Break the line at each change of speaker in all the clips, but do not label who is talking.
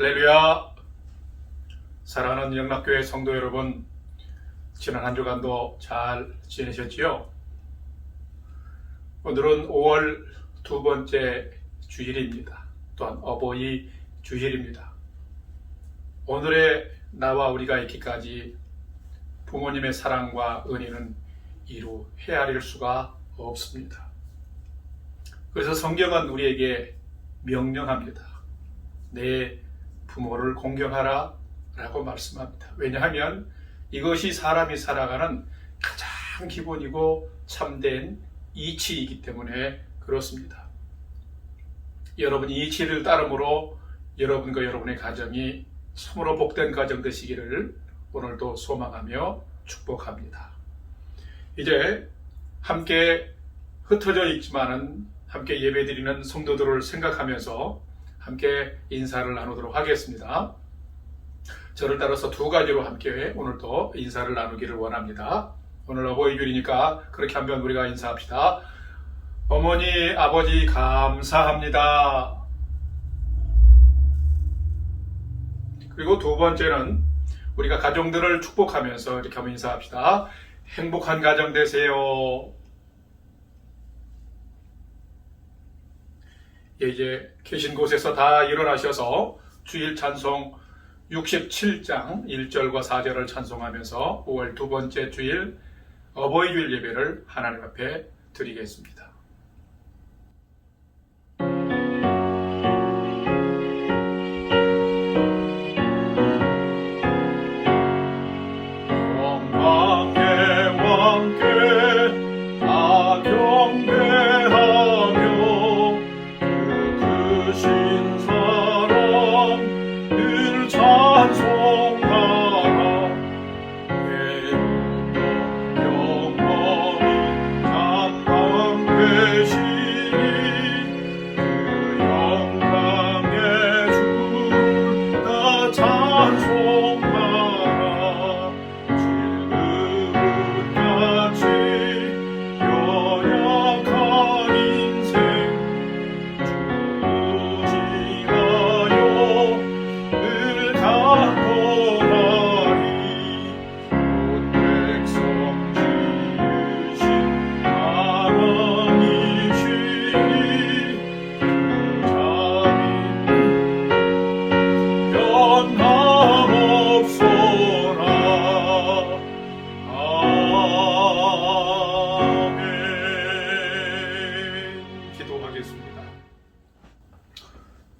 할렐루야. 사랑하는 영락교회 성도 여러분, 지난 한 주간도 잘 지내셨지요? 오늘은 5월 두 번째 주일입니다. 또한 어버이 주일입니다. 오늘의 나와 우리가 있기까지 부모님의 사랑과 은혜는 이루 헤아릴 수가 없습니다. 그래서 성경은 우리에게 명령합니다. 내 부모를 공경하라 라고 말씀합니다. 왜냐하면 이것이 사람이 살아가는 가장 기본이고 참된 이치이기 때문에 그렇습니다. 여러분, 이 이치를 따름으로 여러분과 여러분의 가정이 참으로 복된 가정 되시기를 오늘도 소망하며 축복합니다. 이제 함께 흩어져 있지만은 함께 예배드리는 성도들을 생각하면서 함께 인사를 나누도록 하겠습니다. 저를 따라서 두 가지로 함께 오늘도 인사를 나누기를 원합니다. 오늘 어버이주일이니까 그렇게 한번 우리가 인사합시다. 어머니, 아버지 감사합니다. 그리고 두 번째는 우리가 가정들을 축복하면서 이렇게 한번 인사합시다. 행복한 가정 되세요. 이제 계신 곳에서 다 일어나셔서 주일 찬송 67장 1절과 4절을 찬송하면서 5월 두 번째 주일 어버이주일 예배를 하나님 앞에 드리겠습니다.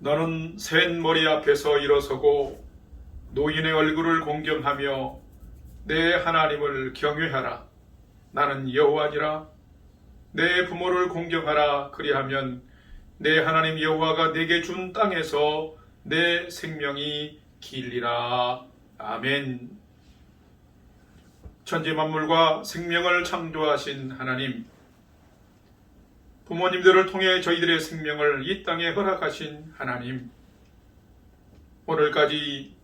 너는 센 머리 앞에서 일어서고 노인의 얼굴을 공경하며 내 하나님을 경외하라. 나는 여호와니라. 내 부모를 공경하라. 그리하면 내 하나님 여호와가 내게 준 땅에서 내 생명이 길리라. 아멘. 천지 만물과 생명을 창조하신 하나님, 부모님들을 통해 저희들의 생명을 이 땅에 허락하신 하나님, 오늘까지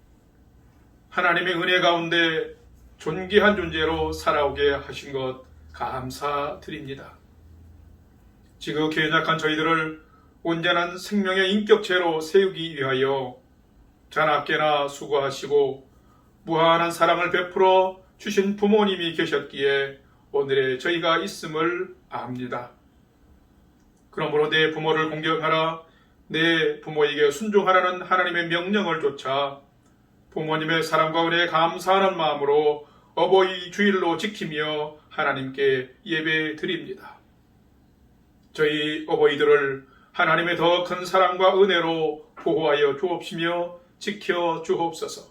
하나님의 은혜 가운데 존귀한 존재로 살아오게 하신 것 감사드립니다. 지극히 연약한 저희들을 온전한 생명의 인격체로 세우기 위하여 자나깨나 수고하시고 무한한 사랑을 베풀어 주신 부모님이 계셨기에 오늘의 저희가 있음을 압니다. 그러므로 내 부모를 공경하라. 내 부모에게 순종하라는 하나님의 명령을 쫓아 부모님의 사랑과 은혜에 감사하는 마음으로 어버이 주일로 지키며 하나님께 예배 드립니다. 저희 어버이들을 하나님의 더 큰 사랑과 은혜로 보호하여 주옵시며 지켜 주옵소서.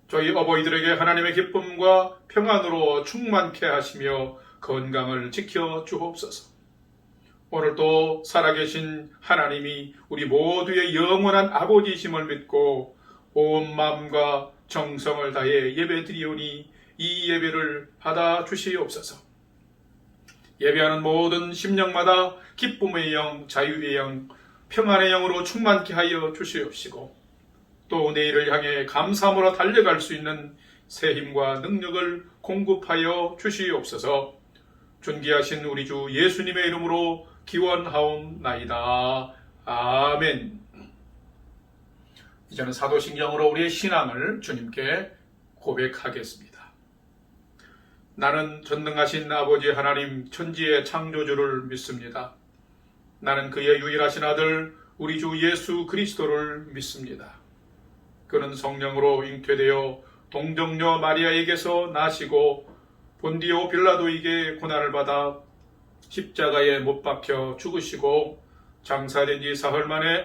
저희 어버이들에게 하나님의 기쁨과 평안으로 충만케 하시며 건강을 지켜 주옵소서. 오늘도 살아계신 하나님이 우리 모두의 영원한 아버지이심을 믿고 온 마음과 정성을 다해 예배드리오니 이 예배를 받아 주시옵소서. 예배하는 모든 심령마다 기쁨의 영, 자유의 영, 평안의 영으로 충만케 하여 주시옵시고 또 내일을 향해 감사함으로 달려갈 수 있는 새 힘과 능력을 공급하여 주시옵소서. 존귀하신 우리 주 예수님의 이름으로 기원하옵나이다. 아멘. 이제는 사도신경으로 우리의 신앙을 주님께 고백하겠습니다. 나는 전능하신 아버지 하나님 천지의 창조주를 믿습니다. 나는 그의 유일하신 아들 우리 주 예수 그리스도를 믿습니다. 그는 성령으로 잉태되어 동정녀 마리아에게서 나시고 본디오 빌라도에게 고난을 받아 십자가에 못 박혀 죽으시고 장사된 지 사흘 만에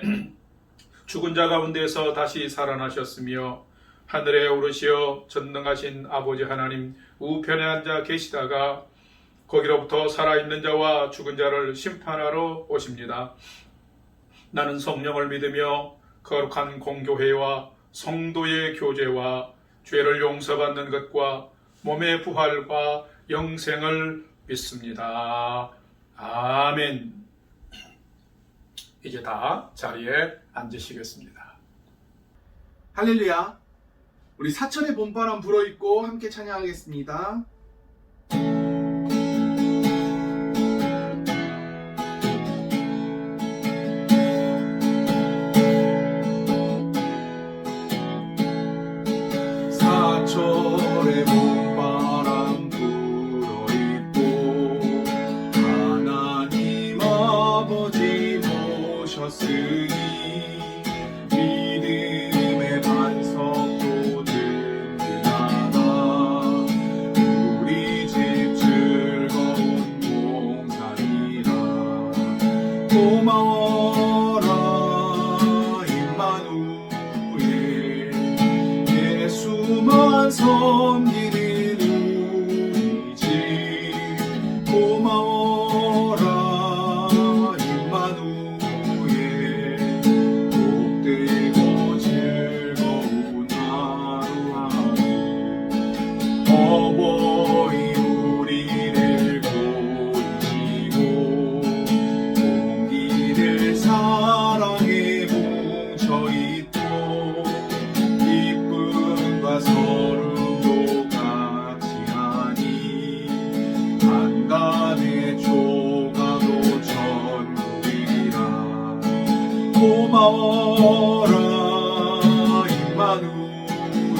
죽은 자 가운데서 다시 살아나셨으며 하늘에 오르시어 전능하신 아버지 하나님 우편에 앉아 계시다가 거기로부터 살아있는 자와 죽은 자를 심판하러 오십니다. 나는 성령을 믿으며 거룩한 공교회와 성도의 교제와 죄를 용서받는 것과 몸의 부활과 영생을 믿습니다. 아멘. 이제 다 자리에 앉으시겠습니다.
할렐루야. 우리 사천의 봄바람 불어입고 함께 찬양하겠습니다. 사천의 봄바람 불어입고 하나님 아버지 모셨으니 믿음의 반석도 든든하다. 우리 집 즐거운 봉사리라. 고마워라 임마누엘. 예수만 섬기는 우리 집. 고마워라 임마누엘. 복되고 즐거운 하루하루. 어버이 우리를 고르시고 공기를 사랑에 뭉쳐있고 기쁨과 서름도 같이 하니 한간의 조가도 천국이라. 고마워라 임마누엘.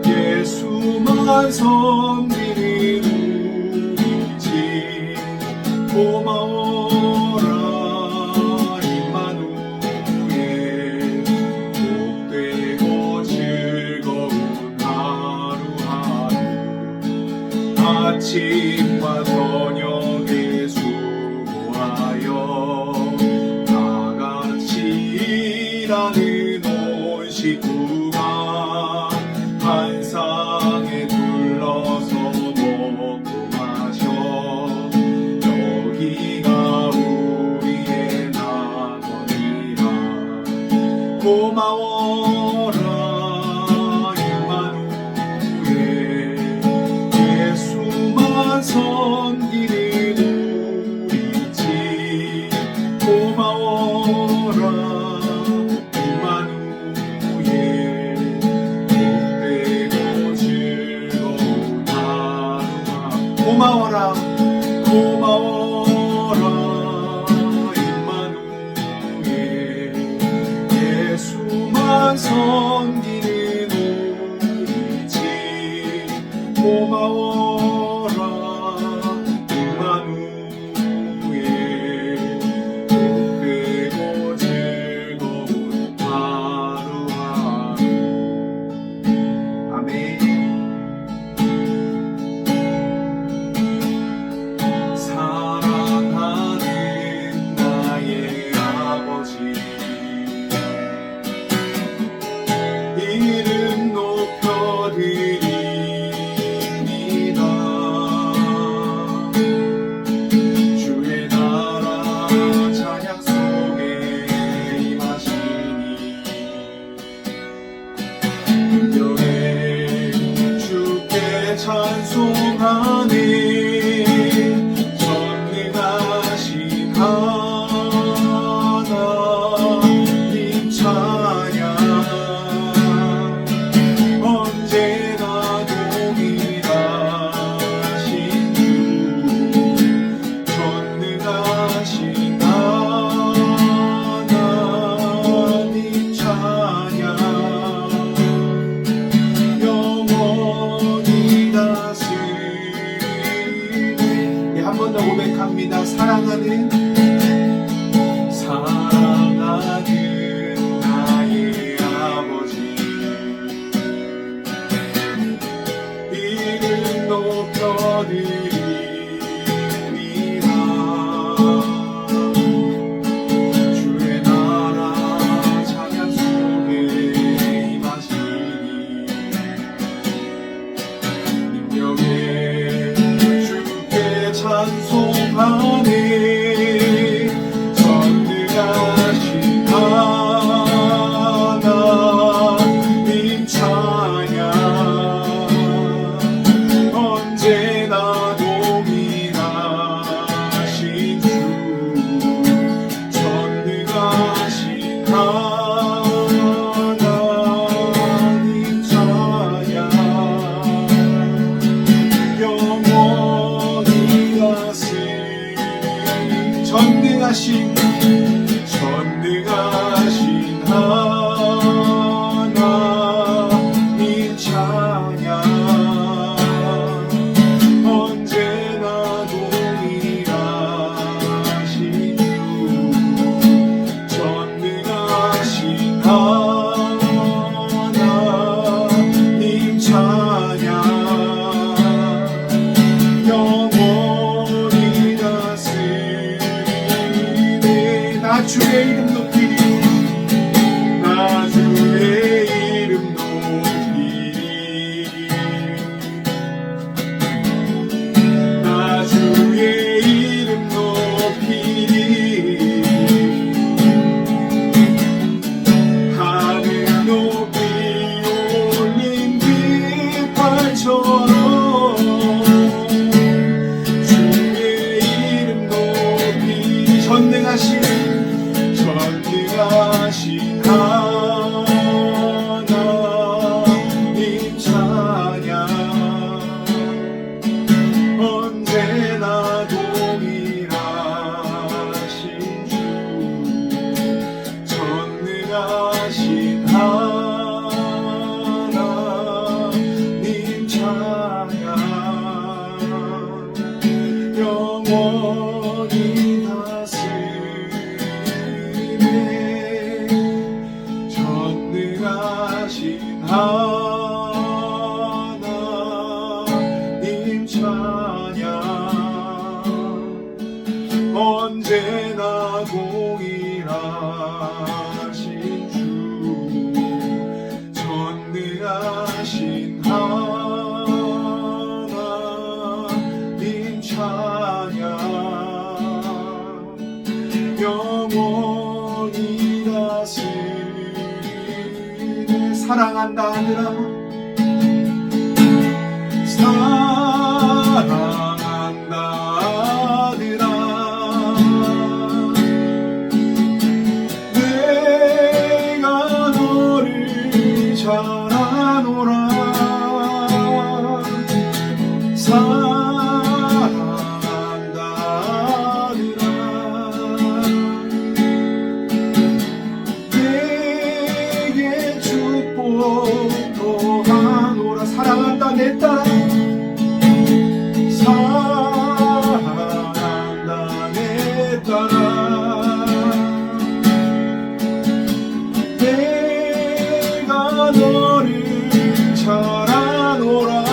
예수만 섬기는 우리 집. 고마워라 임마누엘. 복되고 즐거운 하루하루. 아침과 저녁에 수고하여 다같이 일하는 온 식구가 한 상에 둘러서 먹고 마셔. 여기가 우리의 낙원이라. 고마워라 임마누엘. 예수만 섬기는 우리 집. 고마워라 임마누엘. 복되고 즐거운 하루가. 고마워라 고마워라 임마누엘. 예수만 섬기는 우리 집. 고마워라 임마누엘. 복되고 즐거운 하루하루. 아멘. 사랑하는 나의 아버지, 이름 높여드립니다. 주의 나라 찬양 속에 임하시니 은경에 주께 찬송하네. 전능하신 하나님 찬양. 언제나 동일하신 주. 전능하신 하나님 찬양. 주의 나라 찬양 속에 임하시니 능력에 주께 찬송하네 전능하신 하나님 찬양 언제나 동일하신 주 전능하신 하나님 찬양 영원히 다스리니 전능하신 하나님 찬양 언제나 동일하신 주 전능하신 하나님 찬양 영원히 다스리네 나 주의 이름 높이리 나 주의 이름 높이리 나 주의 이름 높이리 하늘 높이 올린 깃발처럼 주의 이름 높이 전능하신 하나님 찬양 언제나 동일하신 주 전능하신 하나님 찬양 영원히 다스리네 전능하신 하나님 찬양 언제나 동일하신 주 전능하신 하나님 찬양 영원히 다스리네 사랑한다 하느라 사랑한다 하느라 내가 너를 잘 아노라 사랑한다 하느라 내게 축복도 하노라 사랑한다 내 딸아 사랑한다 내 딸아 내가 너를 잘 아노라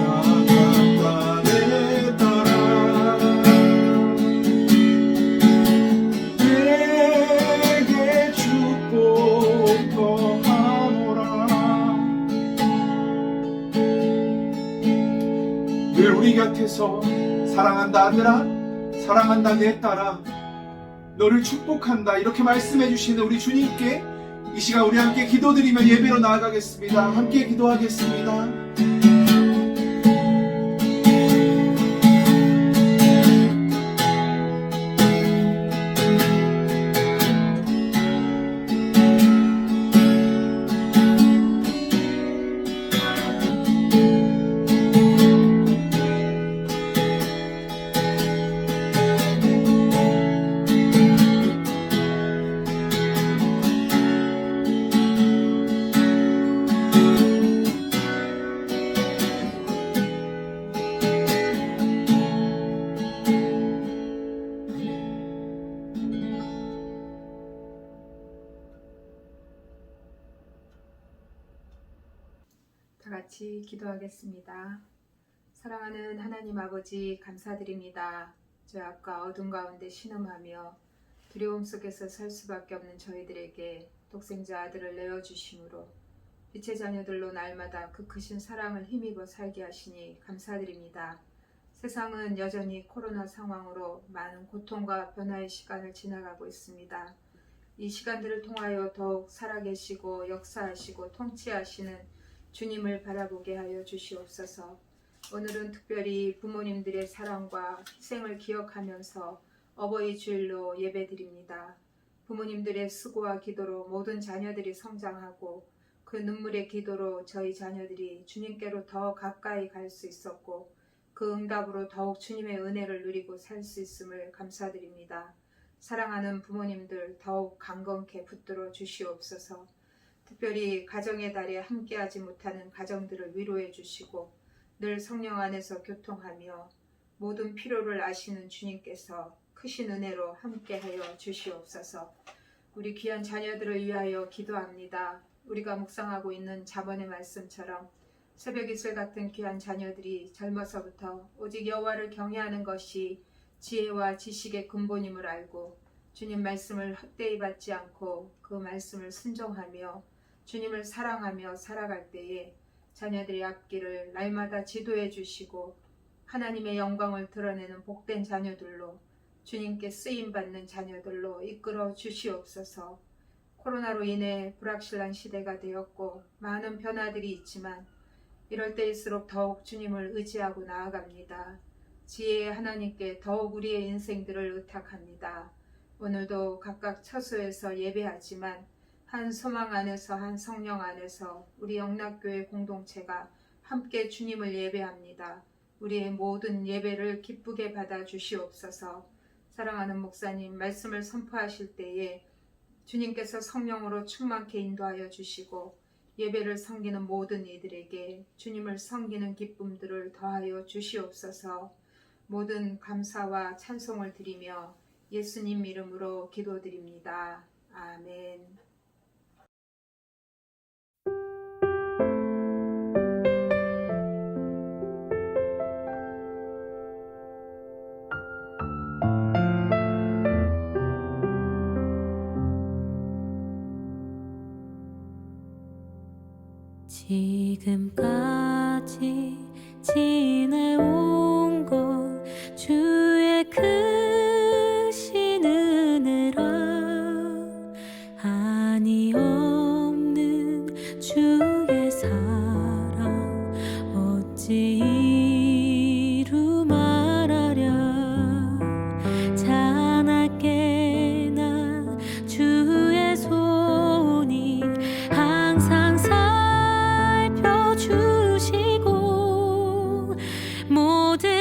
사랑한다 내 딸아 내게 축복도 하노라 늘 우리 곁에서 사랑한다 아들아 사랑한다 내 딸아 너를 축복한다 이렇게 말씀해 주시는 우리 주님께 이 시간 우리 함께 기도드리며 예배로 나아가겠습니다. 함께 기도하겠습니다.
다 같이 기도하겠습니다. 사랑하는 하나님 아버지 감사드립니다. 죄악과 어둠 가운데 신음하며 두려움 속에서 살 수밖에 없는 저희들에게 독생자 아들을 내어주심으로 빛의 자녀들로 날마다 그 크신 사랑을 힘입어 살게 하시니 감사드립니다. 세상은 여전히 코로나 상황으로 많은 고통과 변화의 시간을 지나가고 있습니다. 이 시간들을 통하여 더욱 살아계시고 역사하시고 통치하시는 주님을 바라보게 하여 주시옵소서. 오늘은 특별히 부모님들의 사랑과 희생을 기억하면서 어버이 주일로 예배드립니다. 부모님들의 수고와 기도로 모든 자녀들이 성장하고 그 눈물의 기도로 저희 자녀들이 주님께로 더 가까이 갈 수 있었고 그 응답으로 더욱 주님의 은혜를 누리고 살 수 있음을 감사드립니다. 사랑하는 부모님들 더욱 강건케 붙들어 주시옵소서. 특별히 가정의 달에 함께하지 못하는 가정들을 위로해 주시고 늘 성령 안에서 교통하며 모든 필요를 아시는 주님께서 크신 은혜로 함께하여 주시옵소서. 우리 귀한 자녀들을 위하여 기도합니다. 우리가 묵상하고 있는 잠언의 말씀처럼 새벽 이슬 같은 귀한 자녀들이 젊어서부터 오직 여호와를 경외하는 것이 지혜와 지식의 근본임을 알고 주님 말씀을 헛되이 받지 않고 그 말씀을 순종하며 주님을 사랑하며 살아갈 때에 자녀들의 앞길을 날마다 지도해 주시고 하나님의 영광을 드러내는 복된 자녀들로 주님께 쓰임받는 자녀들로 이끌어 주시옵소서. 코로나로 인해 불확실한 시대가 되었고 많은 변화들이 있지만 이럴 때일수록 더욱 주님을 의지하고 나아갑니다. 지혜의 하나님께 더욱 우리의 인생들을 의탁합니다. 오늘도 각각 처소에서 예배하지만 한 소망 안에서 한 성령 안에서 우리 영락교회 공동체가 함께 주님을 예배합니다. 우리의 모든 예배를 기쁘게 받아 주시옵소서. 사랑하는 목사님 말씀을 선포하실 때에 주님께서 성령으로 충만케 인도하여 주시고 예배를 섬기는 모든 이들에게 주님을 섬기는 기쁨들을 더하여 주시옵소서. 모든 감사와 찬송을 드리며 예수님 이름으로 기도드립니다. 아멘.
지금까지 지내온 것 주의 크신 은혜라 한이 없는 주의 사랑 어찌 이루 말하랴 자나깨나 주의 손이 항상 살펴주시고 모든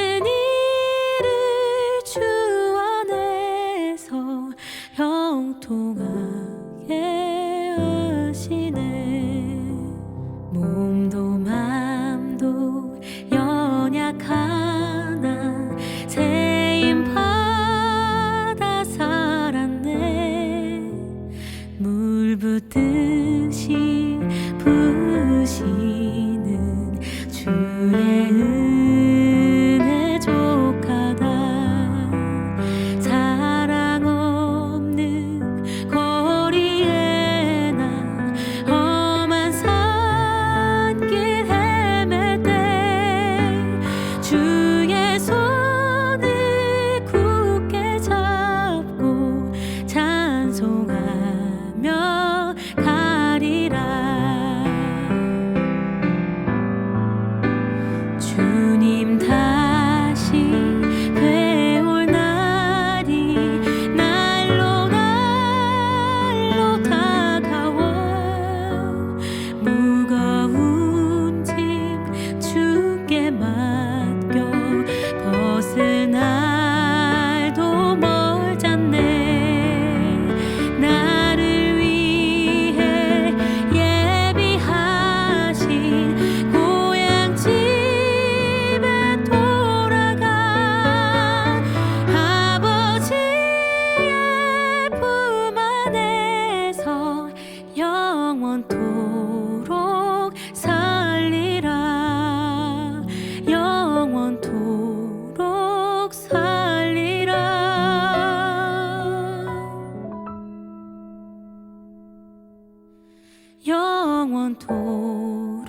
영원토록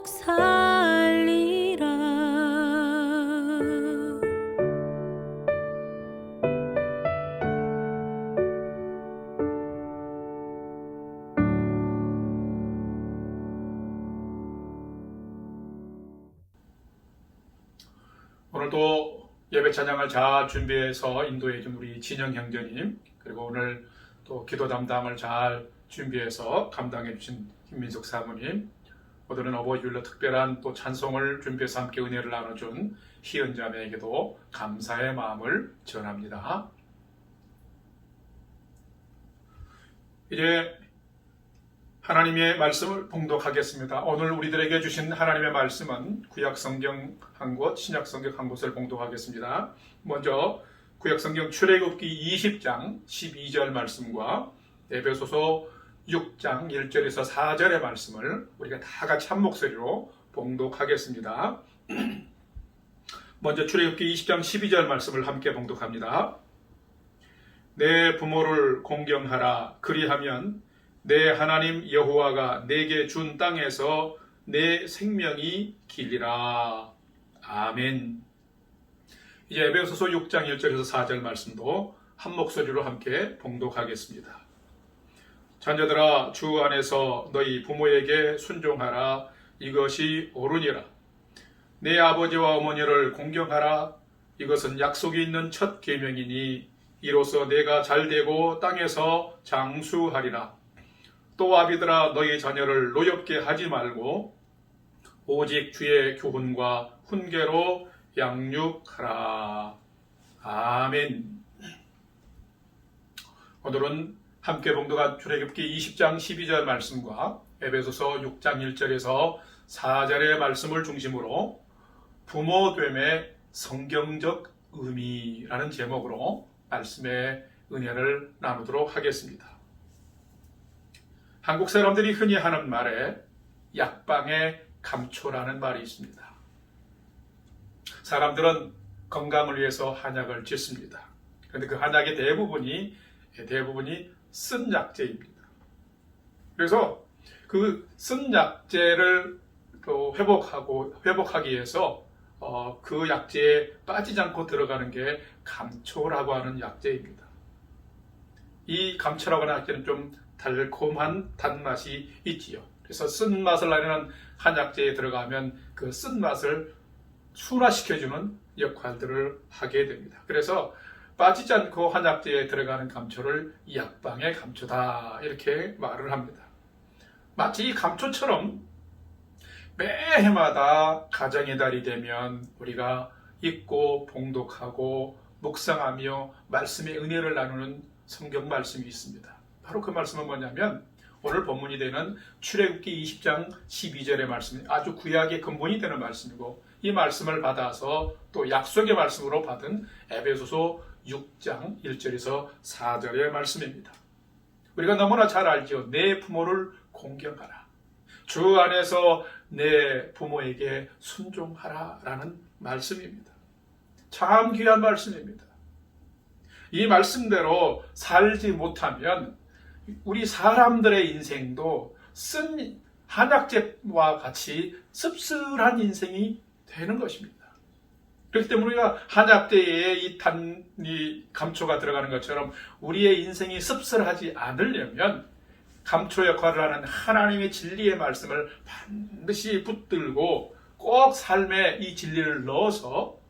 살리라.
오늘도 예배 찬양을 잘 준비해서 인도해 준 우리 진영 형제님, 그리고 오늘 또 기도 담당을 잘 준비해서 감당해 주신 김민숙 사모님, 오늘은 어버이주일로 특별한 또 찬송을 준비해서 함께 은혜를 나눠준 희연 자매에게도 감사의 마음을 전합니다. 이제 하나님의 말씀을 봉독하겠습니다. 오늘 우리들에게 주신 하나님의 말씀은 구약성경 한 곳, 신약성경 한 곳을 봉독하겠습니다. 먼저 구약성경 출애굽기 20장 12절 말씀과 에베소서 6장 1절에서 4절의 말씀을 우리가 다 같이 한 목소리로 봉독하겠습니다. 먼저 출애굽기 20장 12절 말씀을 함께 봉독합니다. 내 부모를 공경하라. 그리하면 내 하나님 여호와가 내게 준 땅에서 내 생명이 길리라. 아멘. 이제 에베소서 6장 1절에서 4절 말씀도 한 목소리로 함께 봉독하겠습니다. 자녀들아, 주 안에서 너희 부모에게 순종하라. 이것이 옳으니라. 내 아버지와 어머니를 공경하라. 이것은 약속이 있는 첫 계명이니 이로써 내가 잘되고 땅에서 장수하리라. 또 아비들아, 너희 자녀를 노엽게 하지 말고 오직 주의 교훈과 훈계로 양육하라. 아멘. 오늘은 함께 봉독한 출애굽기 20장 12절 말씀과 에베소서 6장 1절에서 4절의 말씀을 중심으로 부모됨의 성경적 의미라는 제목으로 말씀의 은혜를 나누도록 하겠습니다. 한국 사람들이 흔히 하는 말에 약방의 감초라는 말이 있습니다. 사람들은 건강을 위해서 한약을 짓습니다. 그런데 그 한약의 대부분이 쓴 약재입니다. 그래서 그 쓴 약재를 또 회복하기 위해서 그 약재에 빠지지 않고 들어가는 게 감초라고 하는 약재입니다. 이 감초라고 하는 약재는 좀 달콤한 단맛이 있지요. 그래서 쓴맛을 나는 한약재에 들어가면 그 쓴맛을 순화시켜주는 역할들을 하게 됩니다. 그래서 빠지지 않고 한약재에 들어가는 감초를 약방의 감초다, 이렇게 말을 합니다. 마치 이 감초처럼 매해마다 가정의 달이 되면 우리가 읽고 봉독하고 묵상하며 말씀의 은혜를 나누는 성경 말씀이 있습니다. 바로 그 말씀은 뭐냐면 오늘 본문이 되는 출애굽기 20장 12절의 말씀이 아주 구약의 근본이 되는 말씀이고, 이 말씀을 받아서 또 약속의 말씀으로 받은 에베소서 6장 1절에서 4절의 말씀입니다. 우리가 너무나 잘 알죠. 내 부모를 공경하라. 주 안에서 내 부모에게 순종하라 라는 말씀입니다. 참 귀한 말씀입니다. 이 말씀대로 살지 못하면 우리 사람들의 인생도 쓴 한약재와 같이 씁쓸한 인생이 되는 것입니다. 그렇기 때문에 우리가 한약재에 이 감초가 들어가는 것처럼 우리의 인생이 씁쓸하지 않으려면 감초 역할을 하는 하나님의 진리의 말씀을 반드시 붙들고 꼭 삶에 이 진리를 넣어서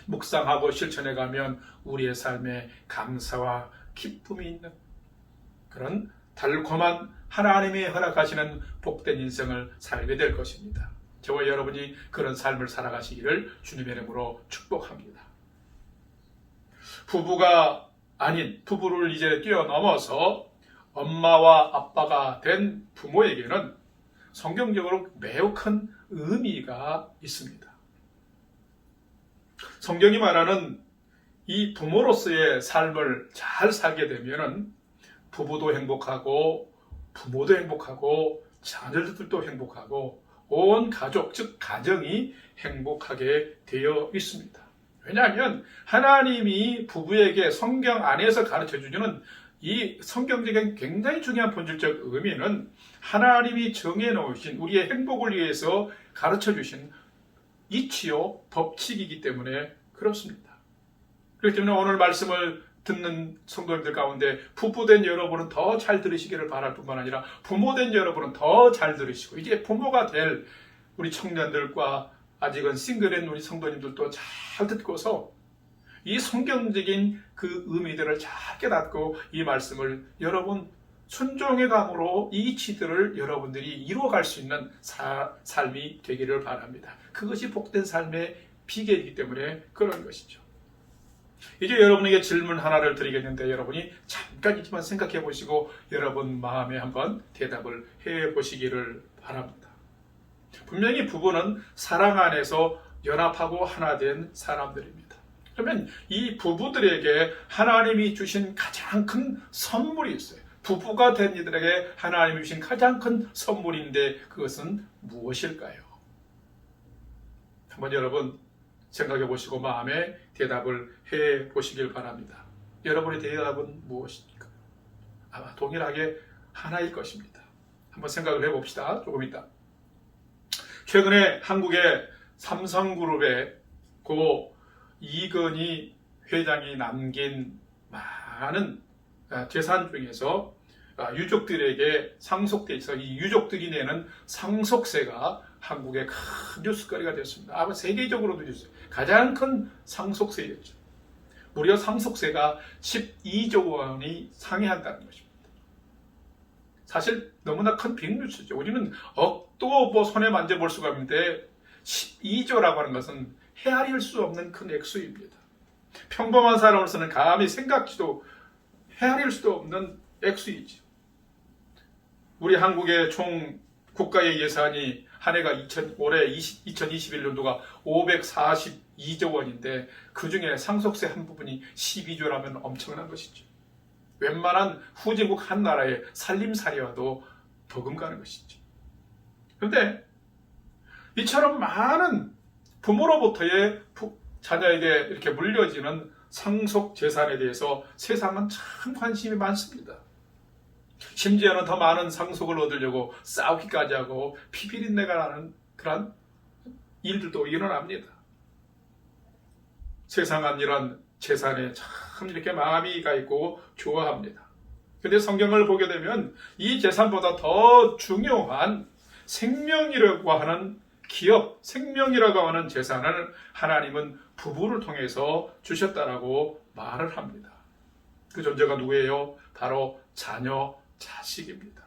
묵상하고 실천해가면 우리의 삶에 감사와 기쁨이 있는 그런 달콤한 하나님이 허락하시는 복된 인생을 살게 될 것입니다. 저와 여러분이 그런 삶을 살아가시기를 주님의 이름으로 축복합니다. 부부가 아닌 부부를 이제 뛰어넘어서 엄마와 아빠가 된 부모에게는 성경적으로 매우 큰 의미가 있습니다. 성경이 말하는 이 부모로서의 삶을 잘 살게 되면은 부부도 행복하고 부모도 행복하고 자녀들도 행복하고 온 가족, 즉 가정이 행복하게 되어 있습니다. 왜냐하면 하나님이 부부에게 성경 안에서 가르쳐주는 이 성경적인 굉장히 중요한 본질적 의미는 하나님이 정해놓으신 우리의 행복을 위해서 가르쳐주신 이치요 법칙이기 때문에 그렇습니다. 그렇기 때문에 오늘 말씀을 듣는 성도님들 가운데 부부된 여러분은 더 잘 들으시기를 바랄 뿐만 아니라 부모된 여러분은 더 잘 들으시고 이제 부모가 될 우리 청년들과 아직은 싱글인 우리 성도님들도 잘 듣고서 이 성경적인 그 의미들을 잘 깨닫고 이 말씀을 여러분 순종의 감으로 이 이치들을 여러분들이 이루어갈 수 있는 삶이 되기를 바랍니다. 그것이 복된 삶의 비결이기 때문에 그런 것이죠. 이제 여러분에게 질문 하나를 드리겠는데 여러분이 잠깐이지만 생각해 보시고 여러분 마음에 한번 대답을 해 보시기를 바랍니다. 분명히 부부는 사랑 안에서 연합하고 하나 된 사람들입니다. 그러면 이 부부들에게 하나님이 주신 가장 큰 선물이 있어요. 부부가 된 이들에게 하나님이 주신 가장 큰 선물인데 그것은 무엇일까요? 한번 여러분 생각해 보시고 마음에 대답을 해 보시길 바랍니다. 여러분의 대답은 무엇입니까? 아마 동일하게 하나일 것입니다. 한번 생각을 해 봅시다. 조금 있다. 최근에 한국의 삼성그룹의 고 이건희 회장이 남긴 많은 재산 중에서 유족들에게 상속돼 있어 이 유족들이 내는 상속세가 한국의 큰 뉴스거리가 됐습니다. 아마 세계적으로도 가장 큰 상속세였죠. 무려 상속세가 12조 원이 상회한다는 것입니다. 사실 너무나 큰 빅뉴스죠. 우리는 억도 뭐 손에 만져볼 수가 없는데 12조라고 하는 것은 헤아릴 수 없는 큰 액수입니다. 평범한 사람으로서는 감히 생각지도 헤아릴 수도 없는 액수이죠. 우리 한국의 총 국가의 예산이 한 해가 올해 2021년도가 542조 원인데 그 중에 상속세 한 부분이 12조라면 엄청난 것이죠. 웬만한 후진국 한 나라의 살림살이와도 버금가는 것이죠. 그런데 이처럼 많은 부모로부터의 자녀에게 이렇게 물려지는 상속 재산에 대해서 세상은 참 관심이 많습니다. 심지어는 더 많은 상속을 얻으려고 싸우기까지 하고 피비린내가 나는 그런 일들도 일어납니다. 세상은 이런 재산에 참 이렇게 마음이 가 있고 좋아합니다. 그런데 성경을 보게 되면 이 재산보다 더 중요한 생명이라고 하는 기업, 생명이라고 하는 재산을 하나님은 부부를 통해서 주셨다라고 말을 합니다. 그 존재가 누구예요? 바로 자녀, 자식입니다.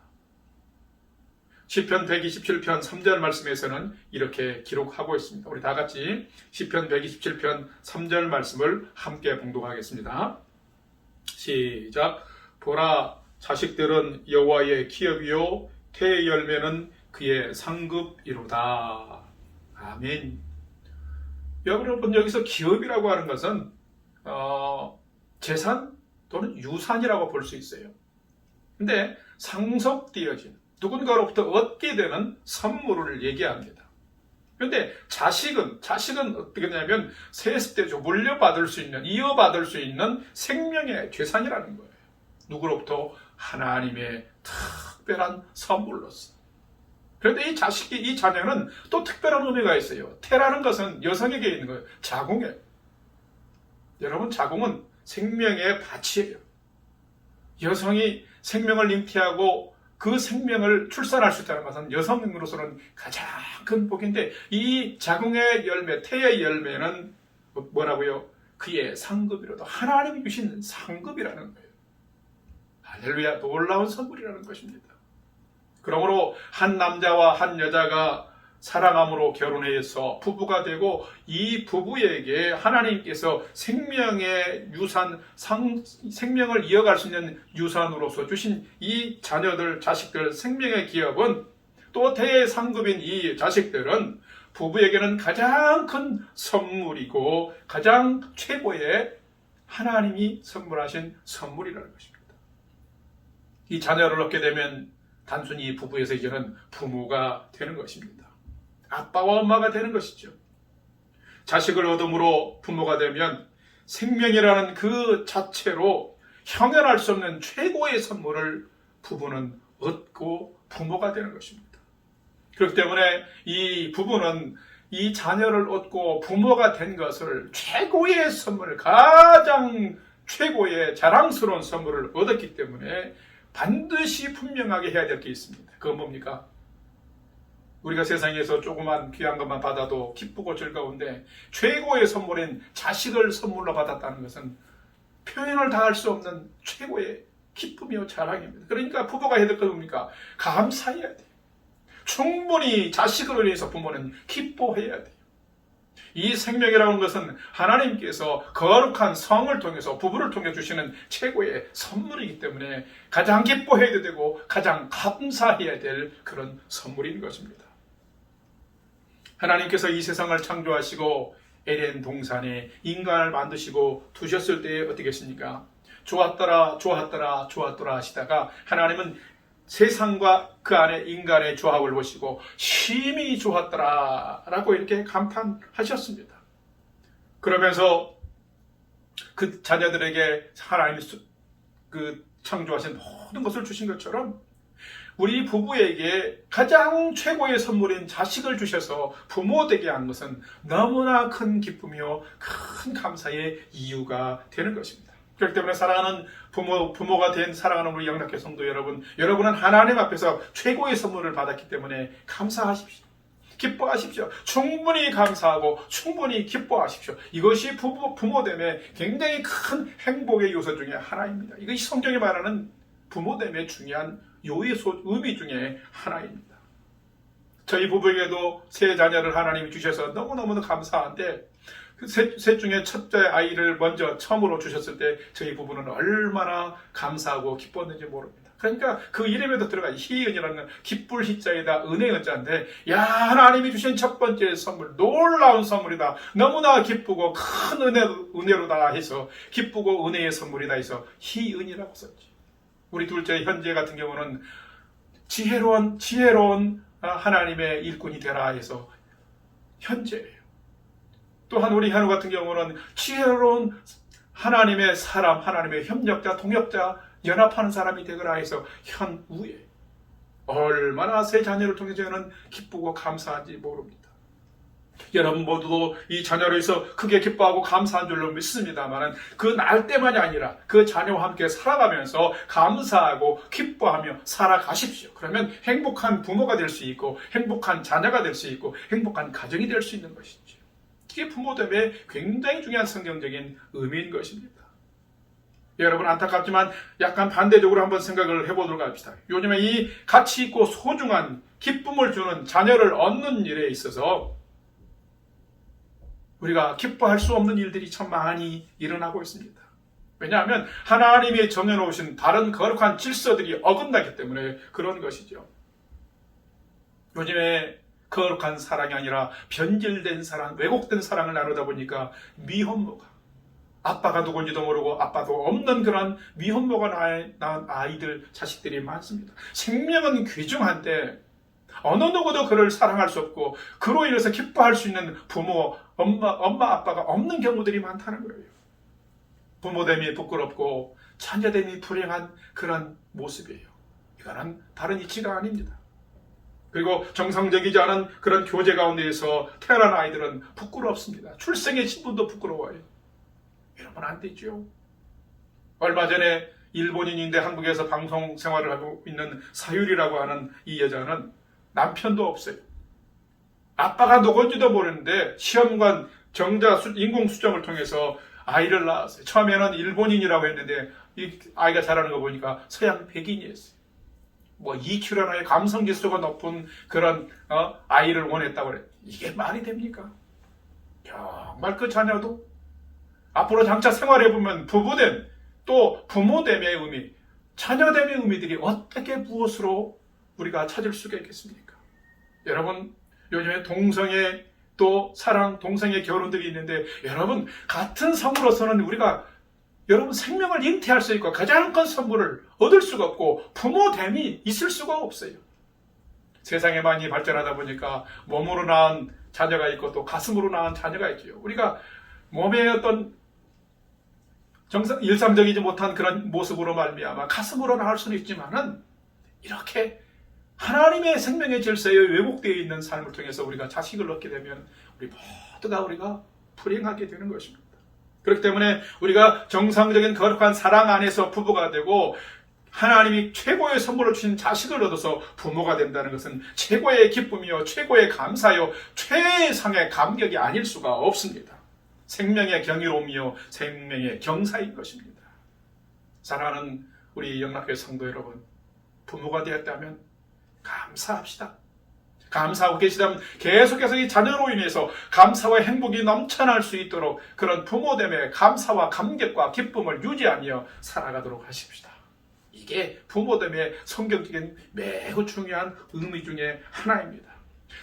시편 127편 3절 말씀에서는 이렇게 기록하고 있습니다. 우리 다 같이 시편 127편 3절 말씀을 함께 봉독하겠습니다. 시작. 보라, 자식들은 여호와의 기업이요 태의 열매는 그의 상급이로다. 아멘. 여러분 여기서 기업이라고 하는 것은 재산 또는 유산이라고 볼 수 있어요. 근데 상속되어진 누군가로부터 얻게 되는 선물을 얘기합니다. 그런데 자식은 어떻게 되냐면 세습되죠. 물려받을 수 있는, 이어받을 수 있는 생명의 재산이라는 거예요. 누구로부터? 하나님의 특별한 선물로서. 그런데 이 자식이, 이 자녀는 또 특별한 의미가 있어요. 태라는 것은 여성에게 있는 거예요. 자궁에. 여러분, 자궁은 생명의 밭이에요. 여성이 생명을 잉태하고 그 생명을 출산할 수 있다는 것은 여성으로서는 가장 큰 복인데 이 자궁의 열매, 태의 열매는 뭐라고요? 그의 상급이로도 하나님이 주신 상급이라는 거예요. 할렐루야, 놀라운 선물이라는 것입니다. 그러므로 한 남자와 한 여자가 사랑함으로 결혼해서 부부가 되고 이 부부에게 하나님께서 생명의 유산, 생명을 이어갈 수 있는 유산으로서 주신 이 자녀들, 자식들, 생명의 기업은 또 대상급인 이 자식들은 부부에게는 가장 큰 선물이고 가장 최고의 하나님이 선물하신 선물이라는 것입니다. 이 자녀를 얻게 되면 단순히 부부에서 이제는 부모가 되는 것입니다. 아빠와 엄마가 되는 것이죠. 자식을 얻음으로 부모가 되면 생명이라는 그 자체로 형연할 수 없는 최고의 선물을 부부는 얻고 부모가 되는 것입니다. 그렇기 때문에 이 부부는 이 자녀를 얻고 부모가 된 것을 최고의 선물, 가장 최고의 자랑스러운 선물을 얻었기 때문에 반드시 분명하게 해야 될 게 있습니다. 그건 뭡니까? 우리가 세상에서 조그만 귀한 것만 받아도 기쁘고 즐거운데 최고의 선물인 자식을 선물로 받았다는 것은 표현을 다 할 수 없는 최고의 기쁨이요 자랑입니다. 그러니까 부부가 해야 될 건 뭡니까? 감사해야 돼요. 충분히 자식으로 인해서 부모는 기뻐해야 돼요. 이 생명이라는 것은 하나님께서 거룩한 성을 통해서 부부를 통해 주시는 최고의 선물이기 때문에 가장 기뻐해야 되고 가장 감사해야 될 그런 선물인 것입니다. 하나님께서 이 세상을 창조하시고 에덴 동산에 인간을 만드시고 두셨을 때에 어떻게 했습니까? 좋았더라 좋았더라 좋았더라 하시다가 하나님은 세상과 그 안에 인간의 조합을 보시고 심히 좋았더라 라고 이렇게 감탄하셨습니다. 그러면서 그 자녀들에게 하나님이 그 창조하신 모든 것을 주신 것처럼 우리 부부에게 가장 최고의 선물인 자식을 주셔서 부모 되게 한 것은 너무나 큰 기쁨이요 큰 감사의 이유가 되는 것입니다. 그렇기 때문에 사랑하는 부모가 된 사랑하는 우리 영락교 성도 여러분, 여러분은 하나님 앞에서 최고의 선물을 받았기 때문에 감사하십시오. 기뻐하십시오. 충분히 감사하고 충분히 기뻐하십시오. 이것이 부모됨의 굉장히 큰 행복의 요소 중에 하나입니다. 이것이 성경이 말하는 부모됨의 중요한 의미 중에 하나입니다. 저희 부부에게도 세 자녀를 하나님이 주셔서 너무너무 감사한데 그 셋 중에 첫째 아이를 먼저 처음으로 주셨을 때 저희 부부는 얼마나 감사하고 기뻤는지 모릅니다. 그러니까 그 이름에도 들어가 희은이라는 건 기쁠 희자이다 은혜의 은자인데 야 하나님이 주신 첫 번째 선물 놀라운 선물이다. 너무나 기쁘고 큰 은혜로다 해서 기쁘고 은혜의 선물이다 해서 희은이라고 썼지. 우리 둘째 현재 같은 경우는 지혜로운 하나님의 일꾼이 되라 해서 현재예요. 또한 우리 현우 같은 경우는 지혜로운 하나님의 사람, 하나님의 협력자, 동역자, 연합하는 사람이 되거라 해서 현우에 얼마나 새 자녀를 통해 저는 기쁘고 감사한지 모릅니다. 여러분 모두도 이 자녀로 해서 크게 기뻐하고 감사한 줄로 믿습니다만 그 날 때만이 아니라 그 자녀와 함께 살아가면서 감사하고 기뻐하며 살아가십시오. 그러면 행복한 부모가 될 수 있고 행복한 자녀가 될 수 있고 행복한 가정이 될 수 있는 것이죠. 이게 부모됨의 굉장히 중요한 성경적인 의미인 것입니다. 여러분 안타깝지만 약간 반대적으로 한번 생각을 해보도록 합시다. 요즘에 이 가치 있고 소중한 기쁨을 주는 자녀를 얻는 일에 있어서 우리가 기뻐할 수 없는 일들이 참 많이 일어나고 있습니다. 왜냐하면 하나님이 정해놓으신 다른 거룩한 질서들이 어긋나기 때문에 그런 것이죠. 요즘에 거룩한 사랑이 아니라 변질된 사랑, 왜곡된 사랑을 나누다 보니까 미혼모가 아빠가 누군지도 모르고 아빠도 없는 그런 미혼모가 낳은 아이들, 자식들이 많습니다. 생명은 귀중한데 어느 누구도 그를 사랑할 수 없고 그로 인해서 기뻐할 수 있는 부모, 엄마, 아빠가 없는 경우들이 많다는 거예요. 부모됨이 부끄럽고 자녀됨이 불행한 그런 모습이에요. 이거는 다른 이치가 아닙니다. 그리고 정상적이지 않은 그런 교제 가운데에서 태어난 아이들은 부끄럽습니다. 출생의 신분도 부끄러워요. 이러면 안 되죠. 얼마 전에 일본인인데 한국에서 방송 생활을 하고 있는 사유리라고 하는 이 여자는 남편도 없어요. 아빠가 누군지도 모르는데 시험관 인공수정을 통해서 아이를 낳았어요. 처음에는 일본인이라고 했는데 이 아이가 자라는 거 보니까 서양 백인이었어요. 뭐 EQ라는 감성지수가 높은 그런 아이를 원했다고 그래. 이게 말이 됩니까? 정말 그 자녀도 앞으로 장차 생활해보면 부부됨 또 부모됨의 의미, 자녀됨의 의미들이 어떻게 무엇으로 우리가 찾을 수가 있겠습니까? 여러분 요즘에 동성애 또 사랑, 동성애 결혼들이 있는데 여러분 같은 성으로서는 우리가 여러분 생명을 잉태할 수 있고 가장 큰 선물을 얻을 수가 없고 부모됨이 있을 수가 없어요. 세상에 많이 발전하다 보니까 몸으로 낳은 자녀가 있고 또 가슴으로 낳은 자녀가 있죠. 우리가 몸의 어떤 일상적이지 못한 그런 모습으로 말미암아 가슴으로 나올 수는 있지만은 이렇게 하나님의 생명의 질서에 왜곡되어 있는 삶을 통해서 우리가 자식을 얻게 되면 우리 모두가 우리가 불행하게 되는 것입니다. 그렇기 때문에 우리가 정상적인 거룩한 사랑 안에서 부부가 되고 하나님이 최고의 선물을 주신 자식을 얻어서 부모가 된다는 것은 최고의 기쁨이요, 최고의 감사요, 최상의 감격이 아닐 수가 없습니다. 생명의 경이로움이요, 생명의 경사인 것입니다. 사랑하는 우리 영락교회 성도 여러분, 부모가 되었다면 감사합시다. 감사하고 계시다면 계속해서 이 자녀로 인해서 감사와 행복이 넘쳐날 수 있도록 그런 부모됨의 감사와 감격과 기쁨을 유지하며 살아가도록 하십시다. 이게 부모됨의 성경적인 매우 중요한 의미 중에 하나입니다.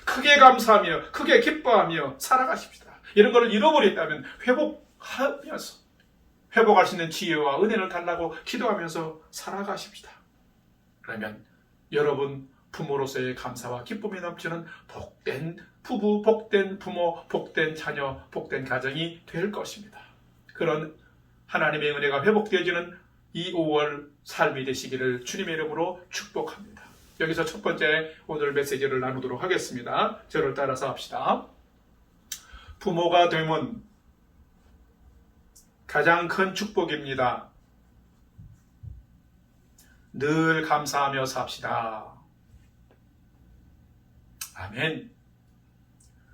크게 감사하며 크게 기뻐하며 살아가십시다. 이런 것을 잃어버렸다면 회복하면서 회복할 수 있는 지혜와 은혜를 달라고 기도하면서 살아가십시다. 그러면 여러분 부모로서의 감사와 기쁨이 넘치는 복된 부부, 복된 부모, 복된 자녀, 복된 가정이 될 것입니다. 그런 하나님의 은혜가 회복되어지는 이 5월 삶이 되시기를 주님의 이름으로 축복합니다. 여기서 첫 번째 오늘 메시지를 나누도록 하겠습니다. 저를 따라서 합시다. 부모가 되면 가장 큰 축복입니다. 늘 감사하며 삽시다. 아멘.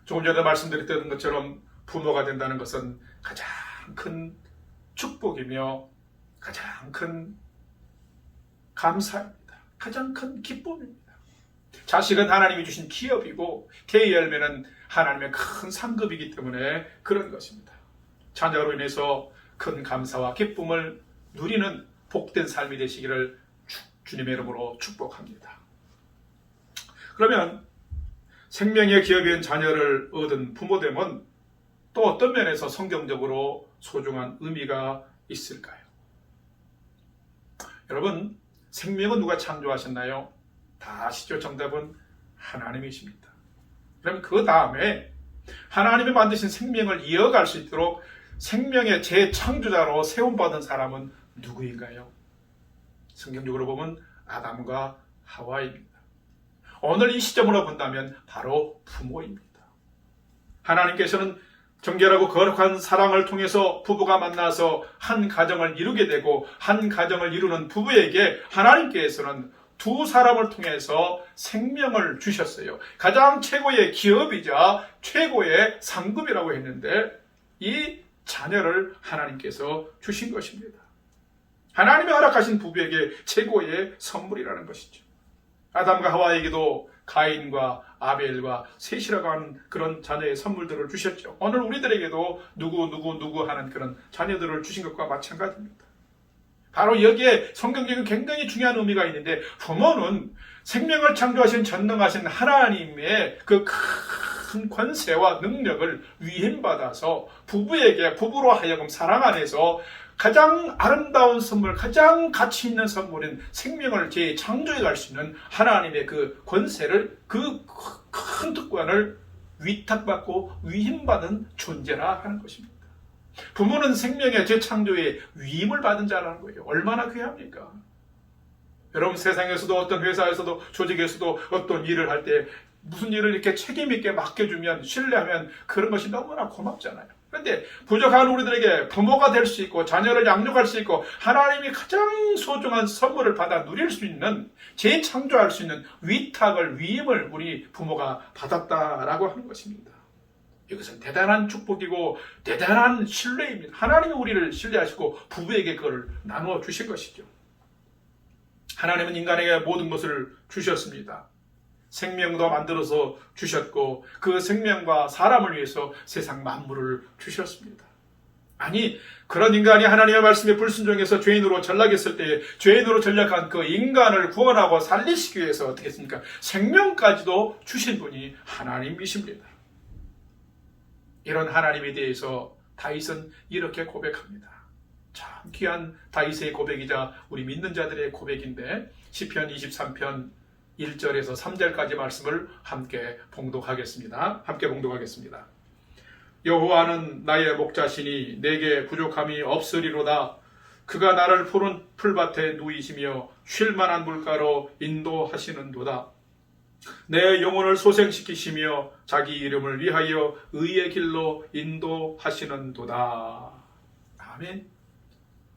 조금 전에 말씀드렸던 것처럼 부모가 된다는 것은 가장 큰 축복이며 가장 큰 감사입니다. 가장 큰 기쁨입니다. 자식은 하나님이 주신 기업이고 개의 열매는 하나님의 큰 상급이기 때문에 그런 것입니다. 자녀로 인해서 큰 감사와 기쁨을 누리는 복된 삶이 되시기를 주님의 이름으로 축복합니다. 그러면 생명의 기업인 자녀를 얻은 부모됨은 또 어떤 면에서 성경적으로 소중한 의미가 있을까요? 여러분, 생명은 누가 창조하셨나요? 다 아시죠? 정답은 하나님이십니다. 그럼 그 다음에 하나님이 만드신 생명을 이어갈 수 있도록 생명의 재창조자로 세움받은 사람은 누구인가요? 성경적으로 보면 아담과 하와입니다. 오늘 이 시점으로 본다면 바로 부모입니다. 하나님께서는 정결하고 거룩한 사랑을 통해서 부부가 만나서 한 가정을 이루게 되고 한 가정을 이루는 부부에게 하나님께서는 두 사람을 통해서 생명을 주셨어요. 가장 최고의 기업이자 최고의 상급이라고 했는데 이 자녀를 하나님께서 주신 것입니다. 하나님이 허락하신 부부에게 최고의 선물이라는 것이죠. 아담과 하와에게도 가인과 아벨과 셋이라고 하는 그런 자녀의 선물들을 주셨죠. 오늘 우리들에게도 누구 하는 그런 자녀들을 주신 것과 마찬가지입니다. 바로 여기에 성경적인 굉장히 중요한 의미가 있는데 부모는 생명을 창조하신 전능하신 하나님의 그 큰 권세와 능력을 위임받아서 부부에게 부부로 하여금 사랑 안에서 가장 아름다운 선물, 가장 가치 있는 선물인 생명을 재창조해 갈 수 있는 하나님의 그 권세를, 그 큰 특권을 위탁받고 위임받은 존재라 하는 것입니다. 부모는 생명의 재창조에 위임을 받은 자라는 거예요. 얼마나 귀합니까? 여러분, 세상에서도 어떤 회사에서도 조직에서도 어떤 일을 할 때 무슨 일을 이렇게 책임 있게 맡겨주면, 신뢰하면 그런 것이 너무나 고맙잖아요. 그런데 부족한 우리들에게 부모가 될 수 있고 자녀를 양육할 수 있고 하나님이 가장 소중한 선물을 받아 누릴 수 있는, 재창조할 수 있는 위탁을, 위임을 우리 부모가 받았다라고 하는 것입니다. 이것은 대단한 축복이고 대단한 신뢰입니다. 하나님이 우리를 신뢰하시고 부부에게 그걸 나누어 주신 것이죠. 하나님은 인간에게 모든 것을 주셨습니다. 생명도 만들어서 주셨고 그 생명과 사람을 위해서 세상 만물을 주셨습니다. 아니, 그런 인간이 하나님의 말씀에 불순종해서 죄인으로 전락했을 때 죄인으로 전락한 그 인간을 구원하고 살리시기 위해서 어떻게 했습니까? 생명까지도 주신 분이 하나님이십니다. 이런 하나님에 대해서 다윗은 이렇게 고백합니다. 참 귀한 다윗의 고백이자 우리 믿는 자들의 고백인데 시편 23편 1절에서 3절까지 말씀을 함께 봉독하겠습니다. 여호와는 나의 목자시니 내게 부족함이 없으리로다. 그가 나를 푸른 풀밭에 누이시며 쉴 만한 물가로 인도하시는도다. 내 영혼을 소생시키시며 자기 이름을 위하여 의의 길로 인도하시는도다. 아멘.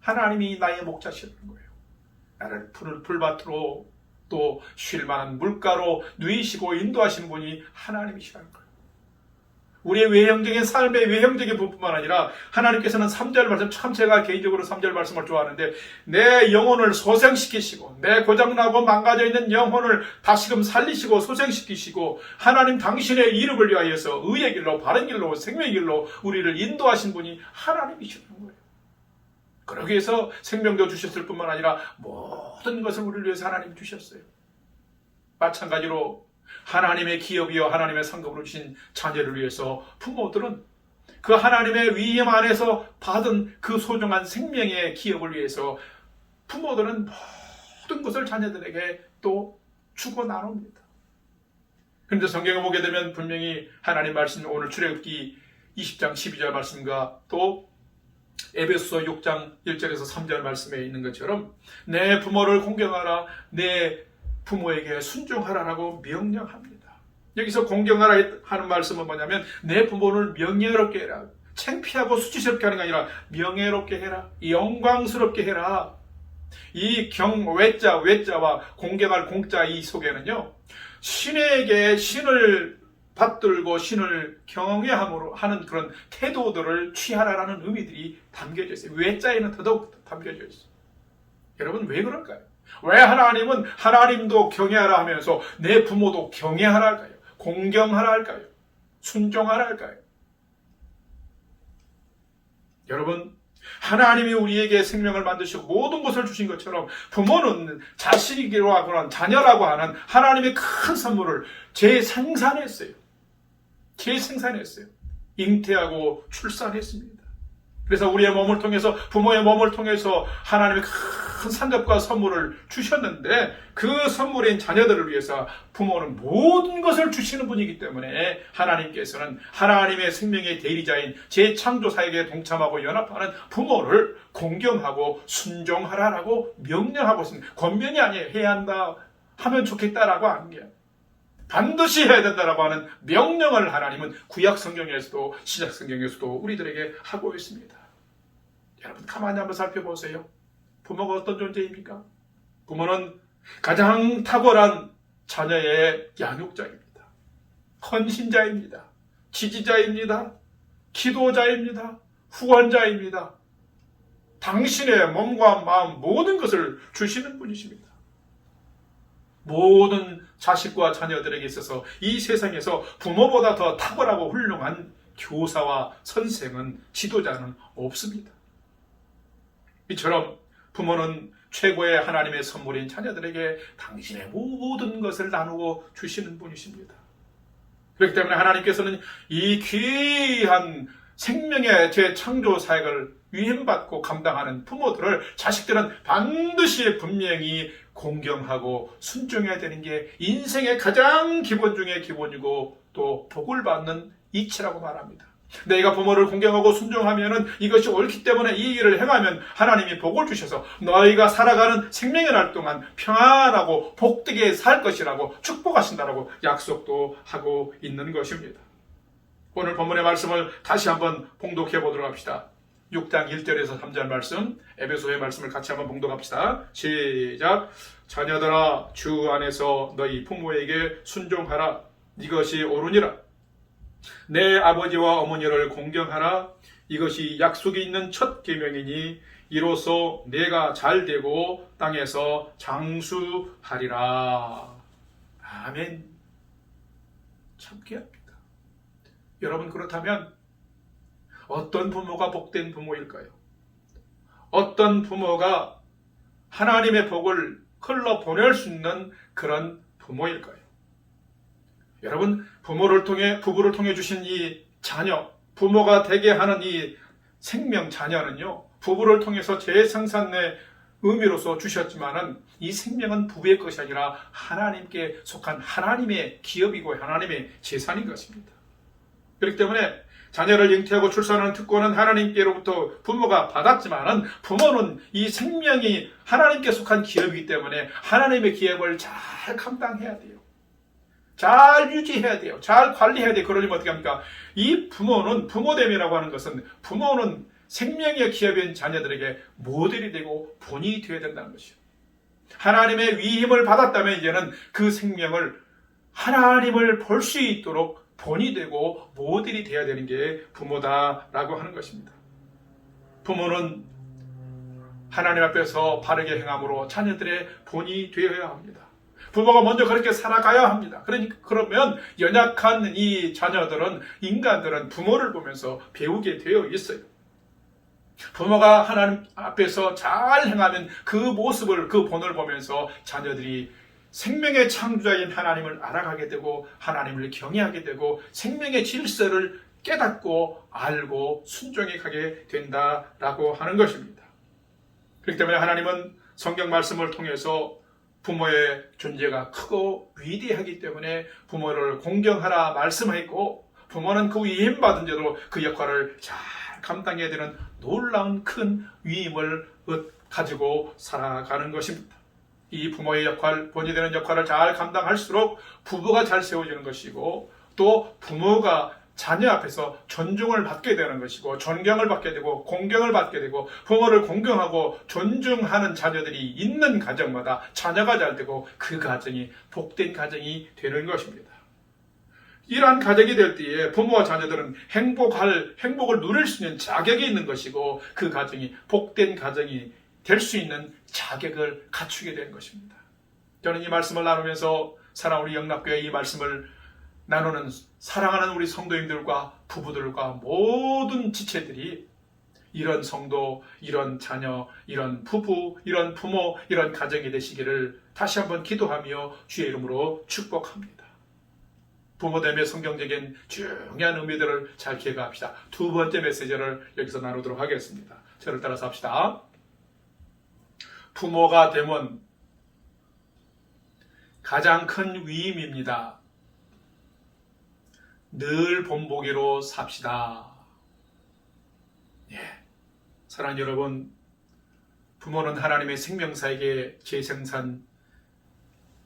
하나님이 나의 목자시는 거예요. 나를 푸른 풀밭으로 또 쉴 만한 물가로 누이시고 인도하시는 분이 하나님이시라는 거예요. 우리의 외형적인 삶의 외형적인 부분뿐만 아니라 하나님께서는 3절 말씀, 참 제가 개인적으로 3절 말씀을 좋아하는데, 내 영혼을 소생시키시고 내 고장나고 망가져 있는 영혼을 다시금 살리시고 소생시키시고 하나님 당신의 이름을 위하여서 의의 길로 바른 길로 생명의 길로 우리를 인도하신 분이 하나님이시라는 거예요. 그러기 위해서 생명도 주셨을 뿐만 아니라 모든 것을 우리를 위해서 하나님이 주셨어요. 마찬가지로 하나님의 기업이요 하나님의 상급으로 주신 자녀를 위해서 부모들은 그 하나님의 위임 안에서 받은 그 소중한 생명의 기업을 위해서 부모들은 모든 것을 자녀들에게 또 주고 나눕니다. 그런데 성경을 보게 되면 분명히 하나님 말씀, 오늘 출애굽기 20장 12절 말씀과 또 에베소서 6장 1절에서 3절 말씀에 있는 것처럼 내 부모를 공경하라, 내 부모에게 순종하라라고 명령합니다. 여기서 공경하라 하는 말씀은 뭐냐면 내 부모를 명예롭게 해라. 창피하고 수치스럽게 하는 게 아니라 명예롭게 해라. 영광스럽게 해라. 이 외자와 공경할 공자 이 속에는요, 신에게 신을 받들고 신을 경외함으로 하는 그런 태도들을 취하라라는 의미들이 담겨져 있어요. 외자에는 더더욱 담겨져 있어요. 여러분 왜 그럴까요? 왜 하나님은 하나님도 경외하라 하면서 내 부모도 경외하라 할까요? 공경하라 할까요? 순종하라 할까요? 여러분, 하나님이 우리에게 생명을 만드시고 모든 것을 주신 것처럼 부모는 자식이라고 하거나 자녀라고 하는 하나님의 큰 선물을 재생산했어요. 잉태하고 출산했습니다. 그래서 우리의 몸을 통해서, 부모의 몸을 통해서 하나님의 큰 상급과 선물을 주셨는데, 그 선물인 자녀들을 위해서 부모는 모든 것을 주시는 분이기 때문에 하나님께서는 하나님의 생명의 대리자인 재창조사에게 동참하고 연합하는 부모를 공경하고 순종하라라고 명령하고 있습니다. 권면이 아니에요. 해야 한다, 하면 좋겠다라고 하는 게, 반드시 해야 된다라고 하는 명령을 하나님은 구약 성경에서도 신약 성경에서도 우리들에게 하고 있습니다. 여러분 가만히 한번 살펴보세요. 부모가 어떤 존재입니까? 부모는 가장 탁월한 자녀의 양육자입니다. 헌신자입니다. 지지자입니다. 기도자입니다. 후원자입니다. 당신의 몸과 마음 모든 것을 주시는 분이십니다. 모든 자식과 자녀들에게 있어서 이 세상에서 부모보다 더 탁월하고 훌륭한 교사와 선생은, 지도자는 없습니다. 이처럼 부모는 최고의 하나님의 선물인 자녀들에게 당신의 모든 것을 나누고 주시는 분이십니다. 그렇기 때문에 하나님께서는 이 귀한 생명의 재창조 사역을 위임받고 감당하는 부모들을 자식들은 반드시 분명히 공경하고 순종해야 되는 게 인생의 가장 기본 중에 기본이고 또 복을 받는 이치라고 말합니다. 내가 부모를 공경하고 순종하면은 이것이 옳기 때문에 이 일을 행하면 하나님이 복을 주셔서 너희가 살아가는 생명의 날 동안 평안하고 복되게 살 것이라고 축복하신다라고 약속도 하고 있는 것입니다. 오늘 본문의 말씀을 다시 한번 봉독해 보도록 합시다. 6장 1절에서 3절 말씀, 에베소의 말씀을 같이 한번 봉독합시다. 시작. 자녀들아, 주 안에서 너희 부모에게 순종하라. 이것이 옳으니라. 내 아버지와 어머니를 공경하라. 이것이 약속이 있는 첫 계명이니 이로써 내가 잘되고 땅에서 장수하리라. 아멘. 참 귀합니다. 여러분, 그렇다면 어떤 부모가 복된 부모일까요? 어떤 부모가 하나님의 복을 흘러보낼 수 있는 그런 부모일까요? 여러분, 부부를 통해 주신 이 자녀, 부모가 되게 하는 이 생명 자녀는요, 부부를 통해서 재생산의 의미로서 주셨지만은 이 생명은 부부의 것이 아니라 하나님께 속한 하나님의 기업이고 하나님의 재산인 것입니다. 그렇기 때문에 자녀를 잉태하고 출산하는 특권은 하나님께로부터 부모가 받았지만은 부모는 이 생명이 하나님께 속한 기업이기 때문에 하나님의 기업을 잘 감당해야 돼요. 잘 유지해야 돼요. 잘 관리해야 돼요. 그러려면 어떻게 합니까? 이 부모됨이라고 하는 것은 부모는 생명의 기업인 자녀들에게 모델이 되고 본이 되어야 된다는 것이요. 하나님의 위임을 받았다면 이제는 그 생명을 하나님을 볼 수 있도록 본이 되고 모델이 되어야 되는 게 부모다라고 하는 것입니다. 부모는 하나님 앞에서 바르게 행함으로 자녀들의 본이 되어야 합니다. 부모가 먼저 그렇게 살아가야 합니다. 그러면 연약한 이 자녀들은, 인간들은 부모를 보면서 배우게 되어 있어요. 부모가 하나님 앞에서 잘 행하면 그 모습을, 그 본을 보면서 자녀들이 생명의 창조자인 하나님을 알아가게 되고 하나님을 경외하게 되고 생명의 질서를 깨닫고 알고 순종해 가게 된다라고 하는 것입니다. 그렇기 때문에 하나님은 성경 말씀을 통해서 부모의 존재가 크고 위대하기 때문에 부모를 공경하라 말씀했고, 부모는 그 위임받은 자로 그 역할을 잘 감당해야 되는 놀라운 큰 위임을 가지고 살아가는 것입니다. 이 부모의 역할, 본이 되는 역할을 잘 감당할수록 부부가 잘 세워지는 것이고, 또 부모가 자녀 앞에서 존중을 받게 되는 것이고, 존경을 받게 되고 공경을 받게 되고, 부모를 공경하고 존중하는 자녀들이 있는 가정마다 자녀가 잘 되고 그 가정이 복된 가정이 되는 것입니다. 이러한 가정이 될 때에 부모와 자녀들은 행복을 누릴 수 있는 자격이 있는 것이고, 그 가정이 복된 가정이 될 수 있는 자격을 갖추게 되는 것입니다. 저는 이 말씀을 나누면서 사랑 우리 영락교회 이 말씀을 나누는 사랑하는 우리 성도님들과 부부들과 모든 지체들이 이런 성도, 이런 자녀, 이런 부부, 이런 부모, 이런 가정이 되시기를 다시 한번 기도하며 주의 이름으로 축복합니다. 부모됨의 성경적인 중요한 의미들을 잘 기억합시다. 두 번째 메시지를 여기서 나누도록 하겠습니다. 저를 따라서 합시다. 부모가 되면 가장 큰 위임입니다. 늘 본보기로 삽시다. 예, 사랑하는 여러분, 부모는 하나님의 생명사에게 재생산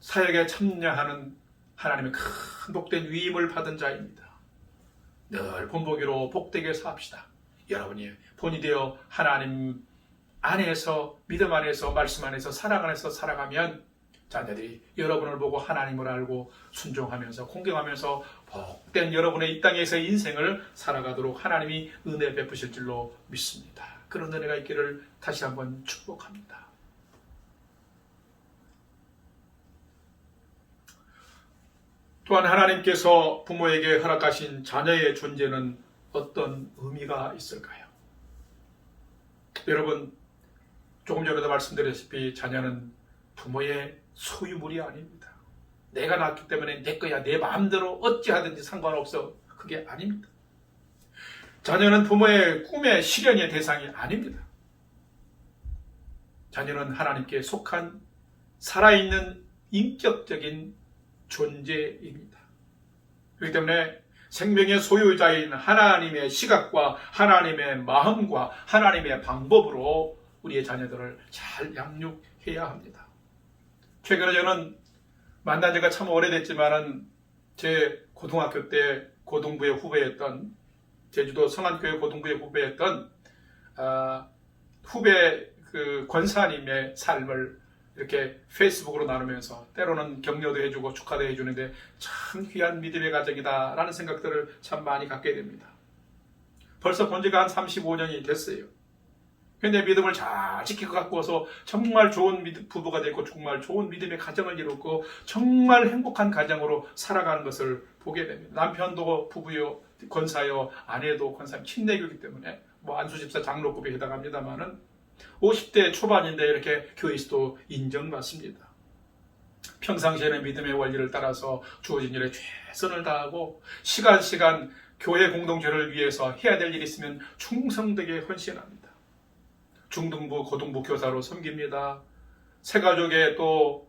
사역에 참여하는 하나님의 큰 복된 위임을 받은 자입니다. 늘 본보기로 복되게 삽시다. 여러분이 본이 되어 하나님 안에서, 믿음 안에서, 말씀 안에서, 사랑 안에서 살아가면 자녀들이 여러분을 보고 하나님을 알고 순종하면서 공경하면서 복된 여러분의 이 땅에서의 인생을 살아가도록 하나님이 은혜 베푸실 줄로 믿습니다. 그런 은혜가 있기를 다시 한번 축복합니다. 또한 하나님께서 부모에게 허락하신 자녀의 존재는 어떤 의미가 있을까요? 여러분, 조금 전에도 말씀드렸다시피 자녀는 부모의 소유물이 아닙니다. 내가 낳았기 때문에 내 거야, 내 마음대로 어찌하든지 상관없어, 그게 아닙니다. 자녀는 부모의 꿈의 실현의 대상이 아닙니다. 자녀는 하나님께 속한 살아있는 인격적인 존재입니다. 그렇기 때문에 생명의 소유자인 하나님의 시각과 하나님의 마음과 하나님의 방법으로 우리의 자녀들을 잘 양육해야 합니다. 최근에 저는 만난 지가 참 오래됐지만은 제 고등학교 때 고등부의 후배였던, 제주도 성안교회 고등부의 후배였던 후배 그 권사님의 삶을 이렇게 페이스북으로 나누면서 때로는 격려도 해주고 축하도 해주는데 참 귀한 믿음의 가정이다라는 생각들을 참 많이 갖게 됩니다. 벌써 본 지가 한 35년이 됐어요. 근데 믿음을 잘 지키고 갖고 와서 정말 좋은 부부가 되고 정말 좋은 믿음의 가정을 이루고 정말 행복한 가정으로 살아가는 것을 보게 됩니다. 남편도 부부요, 권사요, 아내도 권사요, 친내교이기 때문에 뭐 안수집사 장로급에 해당합니다만은 50대 초반인데 이렇게 교회에서도 인정받습니다. 평상시에는 믿음의 원리를 따라서 주어진 일에 최선을 다하고 시간 교회 공동체를 위해서 해야 될 일이 있으면 충성되게 헌신합니다. 중등부, 고등부 교사로 섬깁니다. 새가족의 또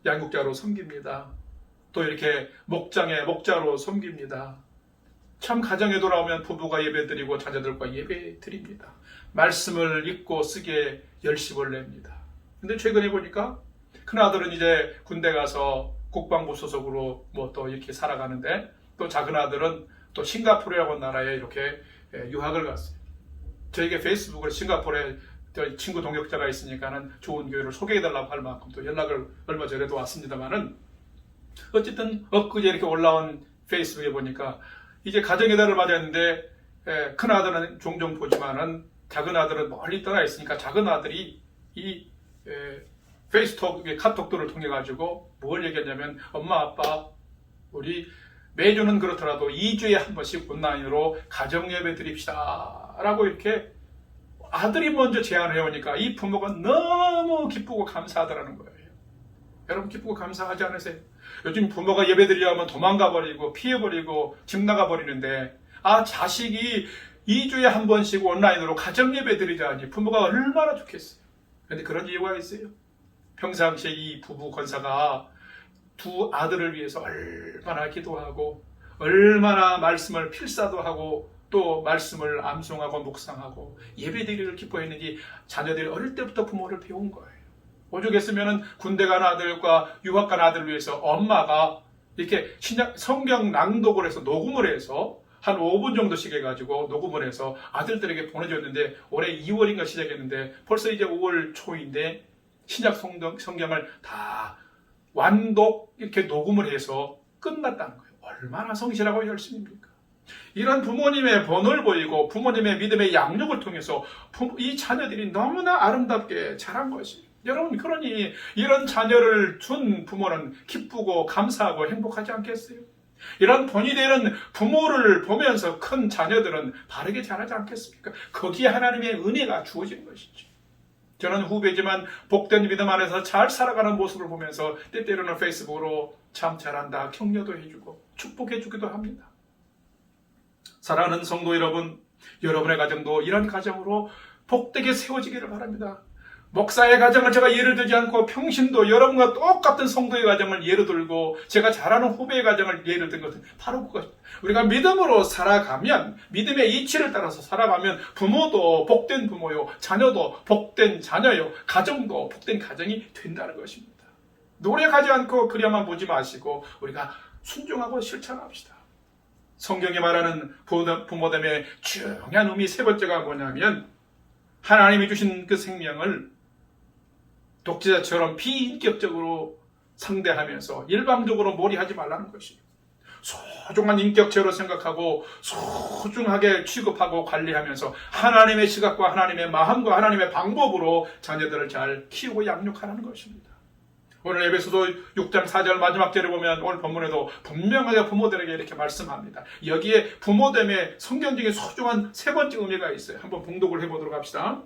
양육자로 섬깁니다. 또 이렇게 목장의 목자로 섬깁니다. 참 가정에 돌아오면 부부가 예배드리고 자녀들과 예배드립니다. 말씀을 읽고 쓰기에 열심을 냅니다. 근데 최근에 보니까 큰아들은 이제 군대 가서 국방부 소속으로 뭐 또 이렇게 살아가는데, 또 작은 아들은 또 싱가포르라고 나라에 이렇게 유학을 갔어요. 저에게 페이스북으로 싱가포르에 친구 동역자가 있으니까는 좋은 교회를 소개해달라고 할 만큼 또 연락을 얼마 전에도 왔습니다만은, 어쨌든 엊그제 이렇게 올라온 페이스북에 보니까 이제 가정의 달을 맞았는데, 큰 아들은 종종 보지만은 작은 아들은 멀리 떠나 있으니까 작은 아들이 이 페이스톡 카톡들을 통해 가지고 뭘 얘기했냐면, 엄마 아빠 우리 매주는 그렇더라도 2주에 한 번씩 온라인으로 가정 예배 드립시다 라고 이렇게 아들이 먼저 제안을 해오니까 이 부모가 너무 기쁘고 감사하더라는 거예요. 여러분 기쁘고 감사하지 않으세요? 요즘 부모가 예배 드리려면 도망가 버리고 피해 버리고 집 나가 버리는데, 자식이 2주에 한 번씩 온라인으로 가정 예배 드리자니 부모가 얼마나 좋겠어요. 그런데 그런 이유가 있어요. 평상시에 이 부부 권사가 두 아들을 위해서 얼마나 기도하고 얼마나 말씀을 필사도 하고 또 말씀을 암송하고 묵상하고 예배드리기를 기뻐했는지 자녀들이 어릴 때부터 부모를 배운 거예요. 오죽했으면 군대 간 아들과 유학 간 아들을 위해서 엄마가 이렇게 성경 낭독을 해서 녹음을 해서 한 5분 정도씩 해가지고 녹음을 해서 아들들에게 보내줬는데, 올해 2월인가 시작했는데 벌써 이제 5월 초인데 신약 성경을 다 완독 이렇게 녹음을 해서 끝났다는 거예요. 얼마나 성실하고 열심입니까? 이런 부모님의 본을 보이고 부모님의 믿음의 양육을 통해서 이 자녀들이 너무나 아름답게 자란 것이에요. 여러분, 그러니 이런 자녀를 준 부모는 기쁘고 감사하고 행복하지 않겠어요? 이런 본이 되는 부모를 보면서 큰 자녀들은 바르게 자라지 않겠습니까? 거기에 하나님의 은혜가 주어지는 것이죠. 저는 후배지만 복된 믿음 안에서 잘 살아가는 모습을 보면서 때때로는 페이스북으로 참 잘한다 격려도 해주고 축복해주기도 합니다. 사랑하는 성도 여러분, 여러분의 가정도 이런 가정으로 복되게 세워지기를 바랍니다. 목사의 가정을 제가 예를 들지 않고 평신도 여러분과 똑같은 성도의 가정을 예로 들고 제가 잘 아는 후배의 가정을 예를 든 것은 바로 그것입니다. 우리가 믿음으로 살아가면, 믿음의 이치를 따라서 살아가면 부모도 복된 부모요, 자녀도 복된 자녀요, 가정도 복된 가정이 된다는 것입니다. 노력하지 않고 그려만 보지 마시고 우리가 순종하고 실천합시다. 성경이 말하는 부모됨의 중요한 의미 세 번째가 뭐냐면, 하나님이 주신 그 생명을 독재자처럼 비인격적으로 상대하면서 일방적으로 몰이하지 말라는 것이에요. 소중한 인격체로 생각하고 소중하게 취급하고 관리하면서 하나님의 시각과 하나님의 마음과 하나님의 방법으로 자녀들을 잘 키우고 양육하라는 것입니다. 오늘 에베소서 6장 4절 마지막 절에 보면 오늘 본문에도 분명하게 부모들에게 이렇게 말씀합니다. 여기에 부모됨의 성경적인 소중한 세 번째 의미가 있어요. 한번 봉독을 해보도록 합시다.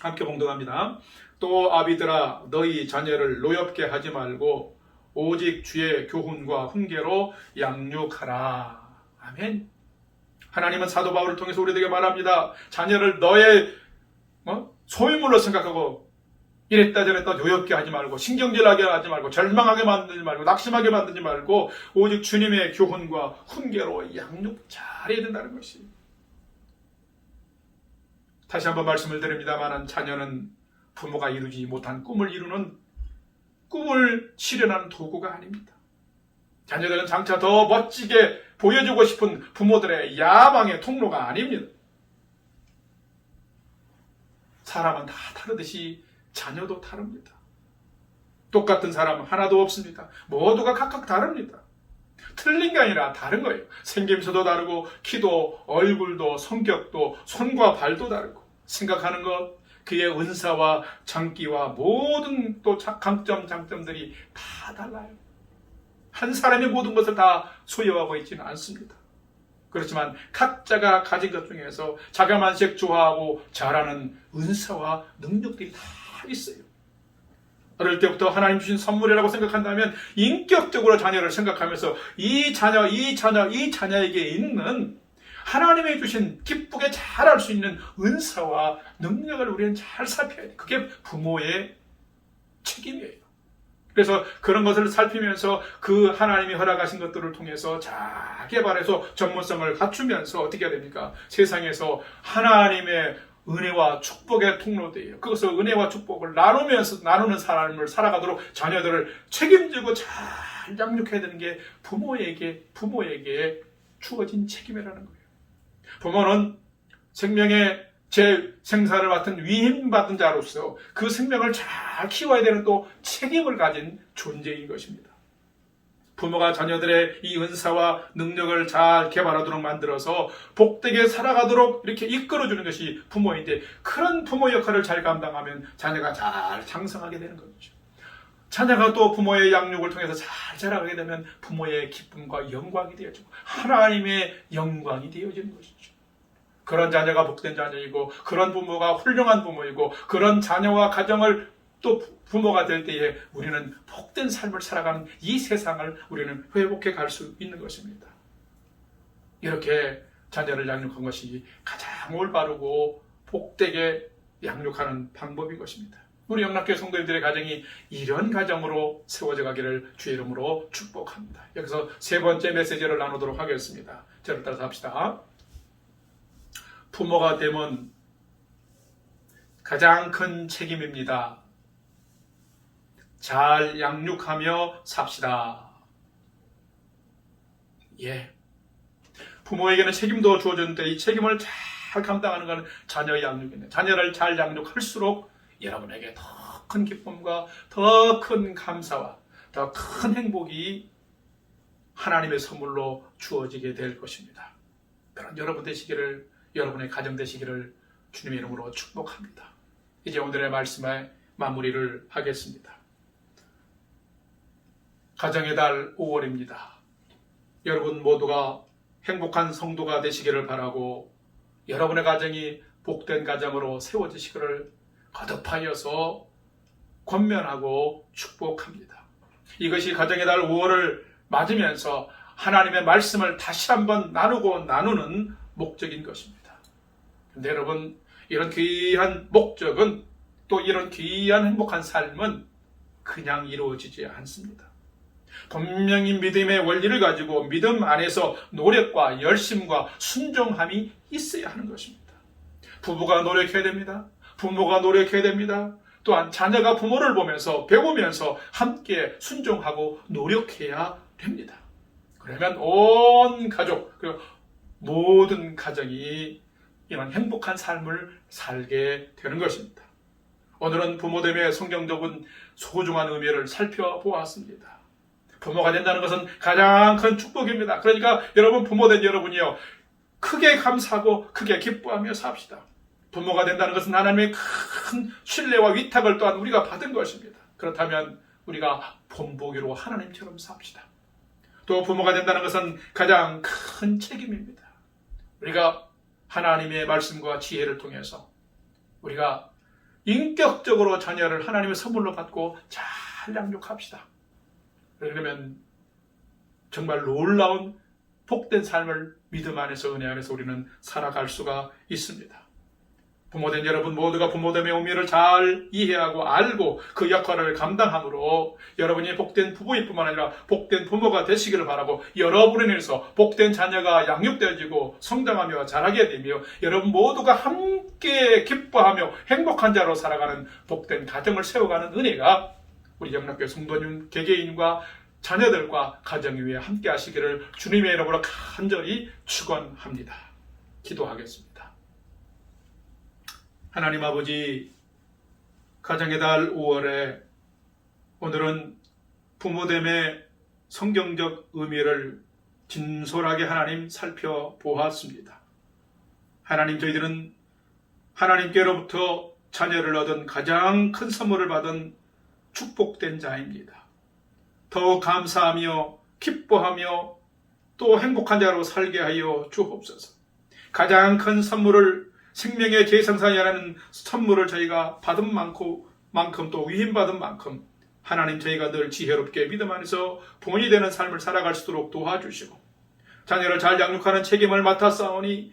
함께 봉독합니다. 또 아비들아, 너희 자녀를 노엽게 하지 말고 오직 주의 교훈과 훈계로 양육하라. 아멘. 하나님은 사도 바울을 통해서 우리에게 말합니다. 자녀를 너의 소유물로 생각하고 이랬다 저랬다 노엽게 하지 말고, 신경질하게 하지 말고, 절망하게 만들지 말고, 낙심하게 만들지 말고 오직 주님의 교훈과 훈계로 양육 잘해야 된다는 것이. 다시 한번 말씀을 드립니다만, 자녀는 부모가 이루지 못한 꿈을 이루는, 꿈을 실현하는 도구가 아닙니다. 자녀들은 장차 더 멋지게 보여주고 싶은 부모들의 야망의 통로가 아닙니다. 사람은 다 다르듯이 자녀도 다릅니다. 똑같은 사람은 하나도 없습니다. 모두가 각각 다릅니다. 틀린 게 아니라 다른 거예요. 생김새도 다르고, 키도, 얼굴도, 성격도, 손과 발도 다르고, 생각하는 것, 그의 은사와 장기와 모든 또 강점, 장점들이 다 달라요. 한 사람이 모든 것을 다 소유하고 있지는 않습니다. 그렇지만 각자가 가진 것 중에서 자기만식 좋아하고 잘하는 은사와 능력들이 다 있어요. 어릴 때부터 하나님 주신 선물이라고 생각한다면 인격적으로 자녀를 생각하면서 이 자녀에게 있는 하나님이 주신 기쁘게 잘할 수 있는 은사와 능력을 우리는 잘 살펴야 돼요. 그게 부모의 책임이에요. 그래서 그런 것을 살피면서 그 하나님이 허락하신 것들을 통해서 잘 개발해서 전문성을 갖추면서 어떻게 해야 됩니까? 세상에서 하나님의 은혜와 축복의 통로대예요. 그것을 은혜와 축복을 나누는 삶을 살아가도록 자녀들을 책임지고 잘 양육해야 되는 게 부모에게 주어진 책임이라는 거예요. 부모는 생명의 제 생사를 맡은 위임받은 자로서 그 생명을 잘 키워야 되는 또 책임을 가진 존재인 것입니다. 부모가 자녀들의 이 은사와 능력을 잘 개발하도록 만들어서 복되게 살아가도록 이렇게 이끌어주는 것이 부모인데, 그런 부모 역할을 잘 감당하면 자녀가 잘 장성하게 되는 거죠. 자녀가 또 부모의 양육을 통해서 잘 자라가게 되면 부모의 기쁨과 영광이 되어지고 하나님의 영광이 되어지는 것이죠. 그런 자녀가 복된 자녀이고, 그런 부모가 훌륭한 부모이고, 그런 자녀와 가정을 또 부모가 될 때에 우리는 복된 삶을 살아가는 이 세상을 우리는 회복해 갈 수 있는 것입니다. 이렇게 자녀를 양육한 것이 가장 올바르고 복되게 양육하는 방법인 것입니다. 우리 영락교회 성도님들의 가정이 이런 가정으로 세워져 가기를 주의 이름으로 축복합니다. 여기서 세 번째 메시지를 나누도록 하겠습니다. 저를 따라서 합시다. 부모가 되면 가장 큰 책임입니다. 잘 양육하며 삽시다. 예. 부모에게는 책임도 주어졌는데 이 책임을 잘 감당하는 것은 자녀의 양육입니다. 자녀를 잘 양육할수록 여러분에게 더 큰 기쁨과 더 큰 감사와 더 큰 행복이 하나님의 선물로 주어지게 될 것입니다. 그런 여러분 되시기를, 여러분의 가정 되시기를 주님의 이름으로 축복합니다. 이제 오늘의 말씀에 마무리를 하겠습니다. 가정의 달 5월입니다. 여러분 모두가 행복한 성도가 되시기를 바라고, 여러분의 가정이 복된 가정으로 세워지시기를 거듭하여서 권면하고 축복합니다. 이것이 가정의 달 5월을 맞으면서 하나님의 말씀을 다시 한번 나누는 목적인 것입니다. 그런데 여러분, 이런 귀한 목적은, 또 이런 귀한 행복한 삶은 그냥 이루어지지 않습니다. 분명히 믿음의 원리를 가지고 믿음 안에서 노력과 열심과 순종함이 있어야 하는 것입니다. 부부가 노력해야 됩니다. 부모가 노력해야 됩니다. 또한 자녀가 부모를 보면서 배우면서 함께 순종하고 노력해야 됩니다. 그러면 온 가족, 그리고 모든 가정이 이런 행복한 삶을 살게 되는 것입니다. 오늘은 부모됨의 성경적인 소중한 의미를 살펴보았습니다. 부모가 된다는 것은 가장 큰 축복입니다. 그러니까 여러분, 부모된 여러분이요, 크게 감사하고 크게 기뻐하며 삽시다. 부모가 된다는 것은 하나님의 큰 신뢰와 위탁을 또한 우리가 받은 것입니다. 그렇다면 우리가 본보기로 하나님처럼 삽시다. 또 부모가 된다는 것은 가장 큰 책임입니다. 우리가 하나님의 말씀과 지혜를 통해서 우리가 인격적으로 자녀를 하나님의 선물로 받고 잘 양육합시다. 그러면 정말 놀라운 복된 삶을 믿음 안에서, 은혜 안에서 우리는 살아갈 수가 있습니다. 부모된 여러분 모두가 부모됨의 의미를 잘 이해하고 알고 그 역할을 감당함으로 여러분이 복된 부부일 뿐만 아니라 복된 부모가 되시기를 바라고, 여러분에 인해서 복된 자녀가 양육되어지고 성장하며 자라게 되며 여러분 모두가 함께 기뻐하며 행복한 자로 살아가는 복된 가정을 세워가는 은혜가 우리 영락교회 성도님 개개인과 자녀들과 가정 위에 함께 하시기를 주님의 이름으로 간절히 축원합니다. 기도하겠습니다. 하나님 아버지, 가정의 달 5월에 오늘은 부모됨의 성경적 의미를 진솔하게 하나님 살펴보았습니다. 하나님, 저희들은 하나님께로부터 자녀를 얻은 가장 큰 선물을 받은 축복된 자입니다. 더욱 감사하며 기뻐하며 또 행복한 자로 살게 하여 주옵소서. 가장 큰 선물을, 생명의 재생산이라는 선물을 저희가 받은 만큼 또 위임받은 만큼 하나님, 저희가 늘 지혜롭게 믿음 안에서 본이 되는 삶을 살아갈 수 있도록 도와주시고, 자녀를 잘 양육하는 책임을 맡았사오니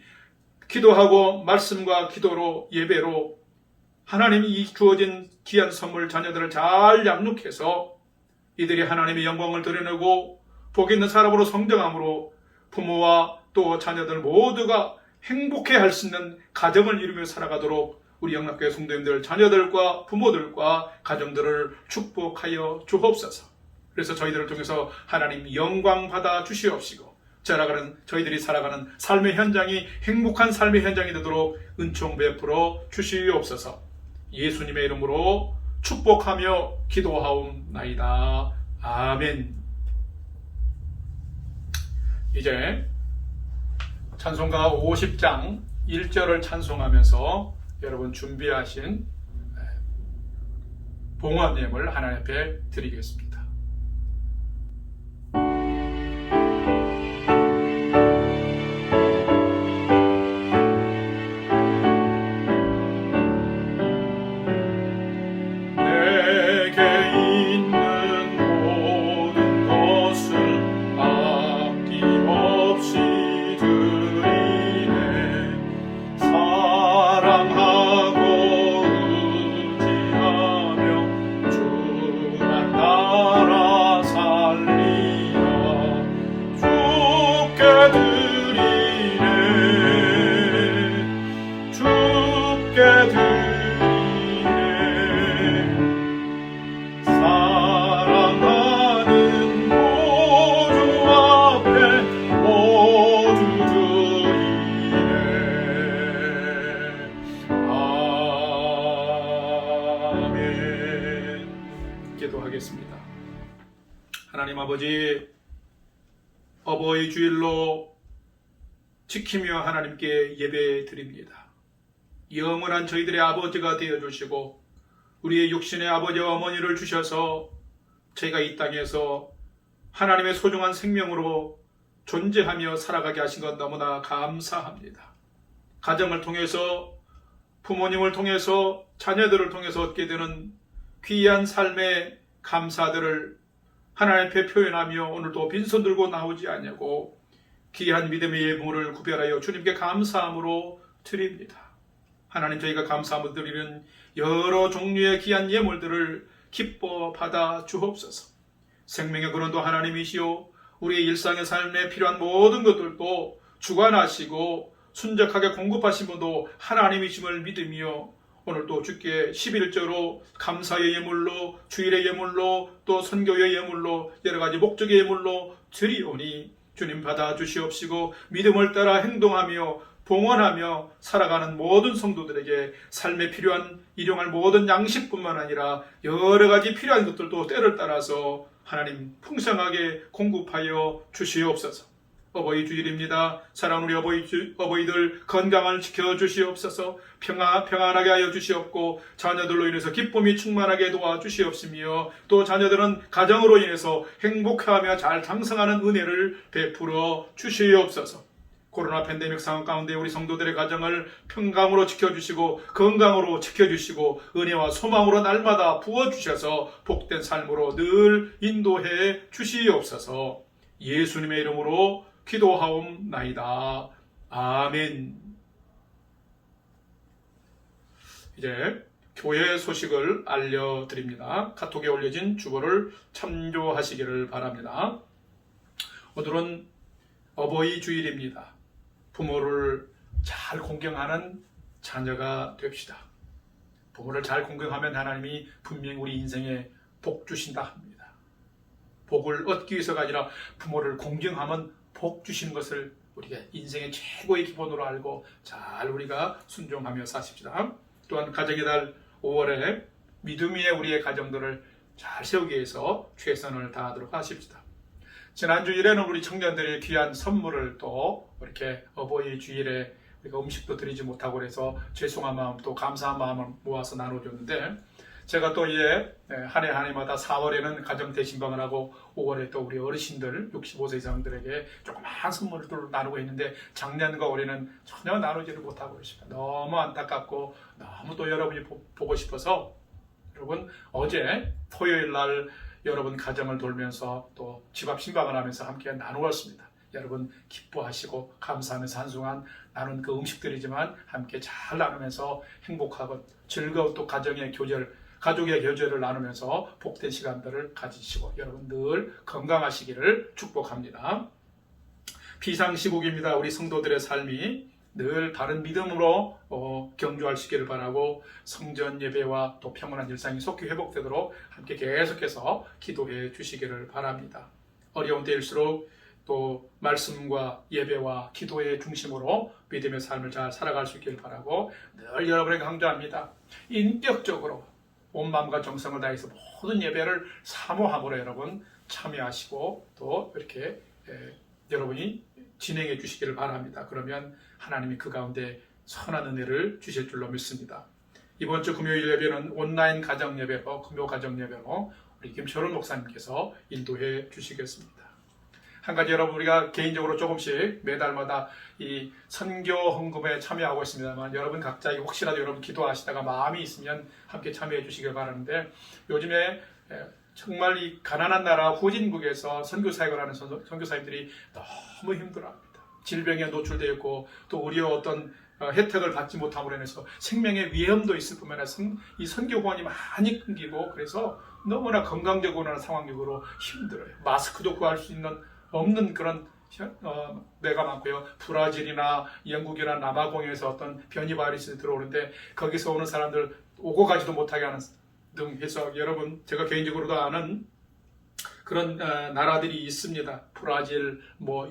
기도하고 말씀과 기도로, 예배로 하나님이 주어진 귀한 선물 자녀들을 잘 양육해서 이들이 하나님의 영광을 드러내고 복 있는 사람으로 성장함으로 부모와 또 자녀들 모두가 행복해할 수 있는 가정을 이루며 살아가도록 우리 영락교회 성도님들, 자녀들과 부모들과 가정들을 축복하여 주옵소서. 그래서 저희들을 통해서 하나님 영광 받아 주시옵시고 저희들이 살아가는 삶의 현장이 행복한 삶의 현장이 되도록 은총 베풀어 주시옵소서. 예수님의 이름으로 축복하며 기도하옵나이다. 아멘. 이제 찬송가 50장 1절을 찬송하면서 여러분 준비하신 봉헌 예물 하나님 앞에 드리겠습니다. 기도하겠습니다. 하나님 아버지, 어버이 주일로 지키며 하나님께 예배 드립니다. 영원한 저희들의 아버지가 되어주시고 우리의 육신의 아버지 어머니를 주셔서 저희가 이 땅에서 하나님의 소중한 생명으로 존재하며 살아가게 하신 것 너무나 감사합니다. 가정을 통해서, 부모님을 통해서, 자녀들을 통해서 얻게 되는 귀한 삶의 감사들을 하나님 앞에 표현하며 오늘도 빈손 들고 나오지 않냐고 귀한 믿음의 예물을 구별하여 주님께 감사함으로 드립니다. 하나님, 저희가 감사함으로 드리는 여러 종류의 귀한 예물들을 기뻐 받아 주옵소서. 생명의 근원도 하나님이시오 우리의 일상의 삶에 필요한 모든 것들도 주관하시고 순적하게 공급하신 분도 하나님이심을 믿으며 오늘도 주께 11조로 감사의 예물로, 주일의 예물로, 또 선교의 예물로, 여러 가지 목적의 예물로 드리오니 주님 받아 주시옵시고 믿음을 따라 행동하며 봉헌하며 살아가는 모든 성도들에게 삶에 필요한 일용할 모든 양식뿐만 아니라 여러 가지 필요한 것들도 때를 따라서 하나님 풍성하게 공급하여 주시옵소서. 어버이 주일입니다. 사랑하는 우리 어버이들 건강을 지켜주시옵소서. 평안하게 하여 주시옵고 자녀들로 인해서 기쁨이 충만하게 도와주시옵시며 또 자녀들은 가정으로 인해서 행복하며 잘 장성하는 은혜를 베풀어 주시옵소서. 코로나 팬데믹 상황 가운데 우리 성도들의 가정을 평강으로 지켜주시고 건강으로 지켜주시고 은혜와 소망으로 날마다 부어주셔서 복된 삶으로 늘 인도해 주시옵소서. 예수님의 이름으로 기도하옵나이다. 아멘. 이제 교회 소식을 알려드립니다. 카톡에 올려진 주보를 참조하시기를 바랍니다. 오늘은 어버이 주일입니다. 부모를 잘 공경하는 자녀가 됩시다. 부모를 잘 공경하면 하나님이 분명히 우리 인생에 복 주신다 합니다. 복을 얻기 위해서가 아니라 부모를 공경하면 복 주시는 것을 우리가 인생의 최고의 기본으로 알고 잘 우리가 순종하며 사십시다. 또한 가정의 달 5월에 믿음 위에 우리의 가정들을 잘 세우기 위해서 최선을 다하도록 하십시다. 지난 주일에는 우리 청년들이 귀한 선물을 또 이렇게 어버이 주일에 우리가 음식도 드리지 못하고 그래서 죄송한 마음 또 감사한 마음을 모아서 나눠줬는데 제가 또 한 해 한 해마다 4월에는 가정 대신방을 하고 5월에 또 우리 어르신들 65세 이상들에게 조그마한 선물을 나누고 있는데 작년과 올해는 전혀 나누지를 못하고 있습니다. 너무 안타깝고 너무 또 여러분이 보고 싶어서 여러분 어제 토요일 날 여러분 가정을 돌면서 또 집 앞 신방을 하면서 함께 나누었습니다. 여러분 기뻐하시고 감사하면서 한순간 나눈 그 음식들이지만 함께 잘 나누면서 행복하고 즐거운 또 가정의 교제를 가족의 교제를 나누면서 복된 시간들을 가지시고 여러분 늘 건강하시기를 축복합니다. 비상시국입니다. 우리 성도들의 삶이 늘 바른 믿음으로 경주하시기를 바라고 성전 예배와 또 평온한 일상이 속히 회복되도록 함께 계속해서 기도해 주시기를 바랍니다. 어려운 때일수록 또 말씀과 예배와 기도의 중심으로 믿음의 삶을 잘 살아갈 수 있기를 바라고 늘 여러분에게 강조합니다. 인격적으로 온 마음과 정성을 다해서 모든 예배를 사모함으로 여러분 참여하시고 또 이렇게 여러분이 진행해 주시기를 바랍니다. 그러면 하나님이 그 가운데 선한 은혜를 주실 줄로 믿습니다. 이번 주 금요일 예배는 온라인 가정 예배로 금요 가정 예배로 우리 김철훈 목사님께서 인도해 주시겠습니다. 한 가지 여러분 우리가 개인적으로 조금씩 매달마다 이 선교 헌금에 참여하고 있습니다만 여러분 각자 혹시라도 여러분 기도하시다가 마음이 있으면 함께 참여해 주시길 바라는데 요즘에 정말 이 가난한 나라 후진국에서 선교사역을 하는 선교사님들이 너무 힘들어합니다. 질병에 노출되어 있고 또 우리의 어떤 혜택을 받지 못함으로 인해서 생명의 위험도 있을 뿐만 아니라 이 선교 후원이 많이 끊기고 그래서 너무나 건강적으로는 상황적으로 힘들어요. 마스크도 구할 수 없는 그런 데가 많고요. 브라질이나 영국이나 남아공에서 어떤 변이 바이러스 들어오는데 거기서 오는 사람들 오고 가지도 못하게 하는 등 해서 여러분 제가 개인적으로도 아는 그런 나라들이 있습니다. 브라질,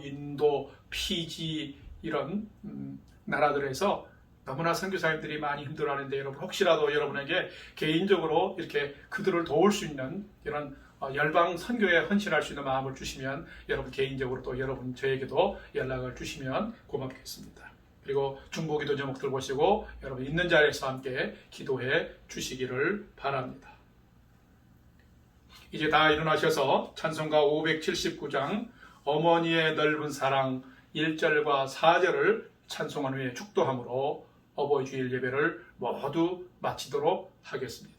인도, 피지 이런 나라들에서 너무나 선교사님들이 많이 힘들어하는데 여러분 혹시라도 여러분에게 개인적으로 이렇게 그들을 도울 수 있는 이런 열방 선교에 헌신할 수 있는 마음을 주시면 여러분 개인적으로 또 여러분 저에게도 연락을 주시면 고맙겠습니다. 그리고 중보기도 제목들 보시고 여러분 있는 자리에서 함께 기도해 주시기를 바랍니다. 이제 다 일어나셔서 찬송가 579장 어머니의 넓은 사랑 1절과 4절을 찬송한 후에 축도함으로 어버이 주일 예배를 모두 마치도록 하겠습니다.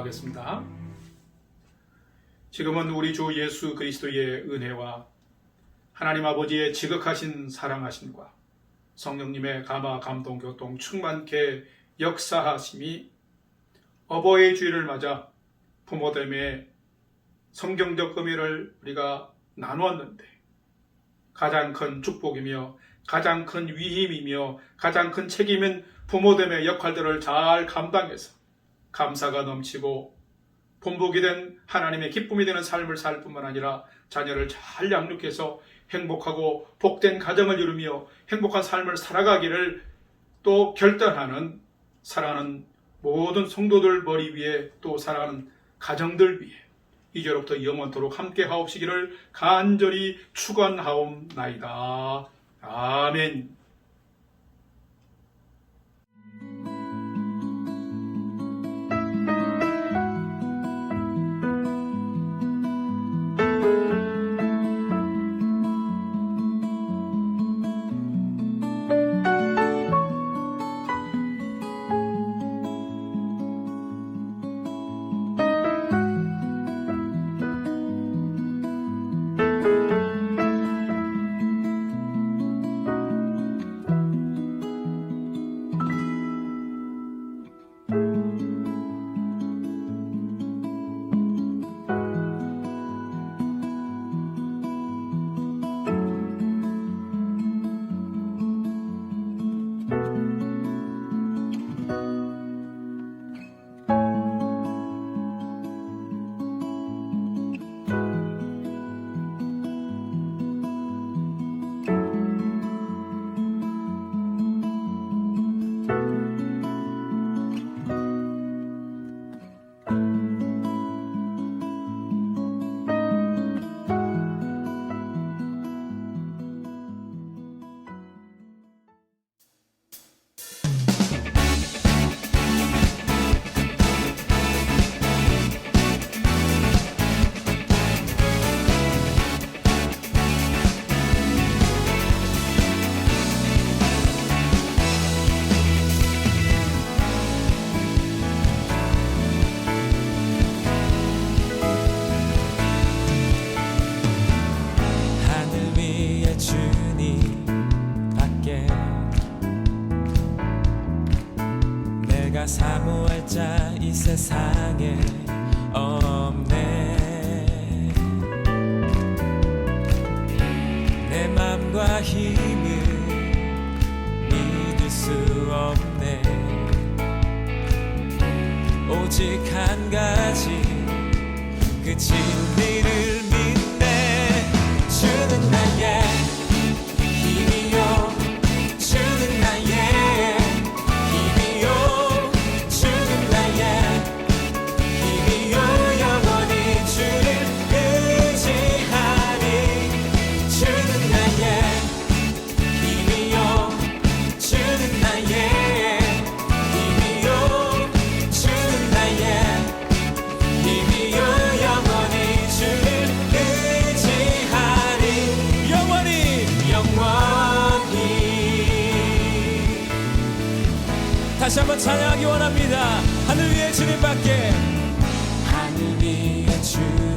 기도하겠습니다. 지금은 우리 주 예수 그리스도의 은혜와 하나님 아버지의 지극하신 사랑하심과 성령님의 감화 감동 교통 충만케 역사하심이 어버이의 주일을 맞아 부모됨의 성경적 의미를 우리가 나누었는데 가장 큰 축복이며 가장 큰 위임이며 가장 큰 책임인 부모됨의 역할들을 잘 감당해서 감사가 넘치고 본복이 된 하나님의 기쁨이 되는 삶을 살 뿐만 아니라 자녀를 잘 양육해서 행복하고 복된 가정을 이루며 행복한 삶을 살아가기를 또 결단하는 사랑하는 모든 성도들 머리 위에 또 사랑하는 가정들 위에 이제로부터 영원토록 함께 하옵시기를 간절히 축원하옵나이다. 아멘.
보호할 자 이 세상에 없네. 내 맘과 힘을 믿을 수 없네. 오직 한 가지 그 진리를 믿네. 주는 나의 힘이요, 주는 나의 힘이요, 주는 나의 힘이요, 영원히 주를 의지하리. 주는 나의 힘이요, 주는 나의 힘이요, 주는 나의 힘이요, 영원히 주를 의지하리. 영원히, 영원히. 다시 한번 찬양하기 원합니다. 하늘 위에 주님밖에, 하늘 위에 주님밖에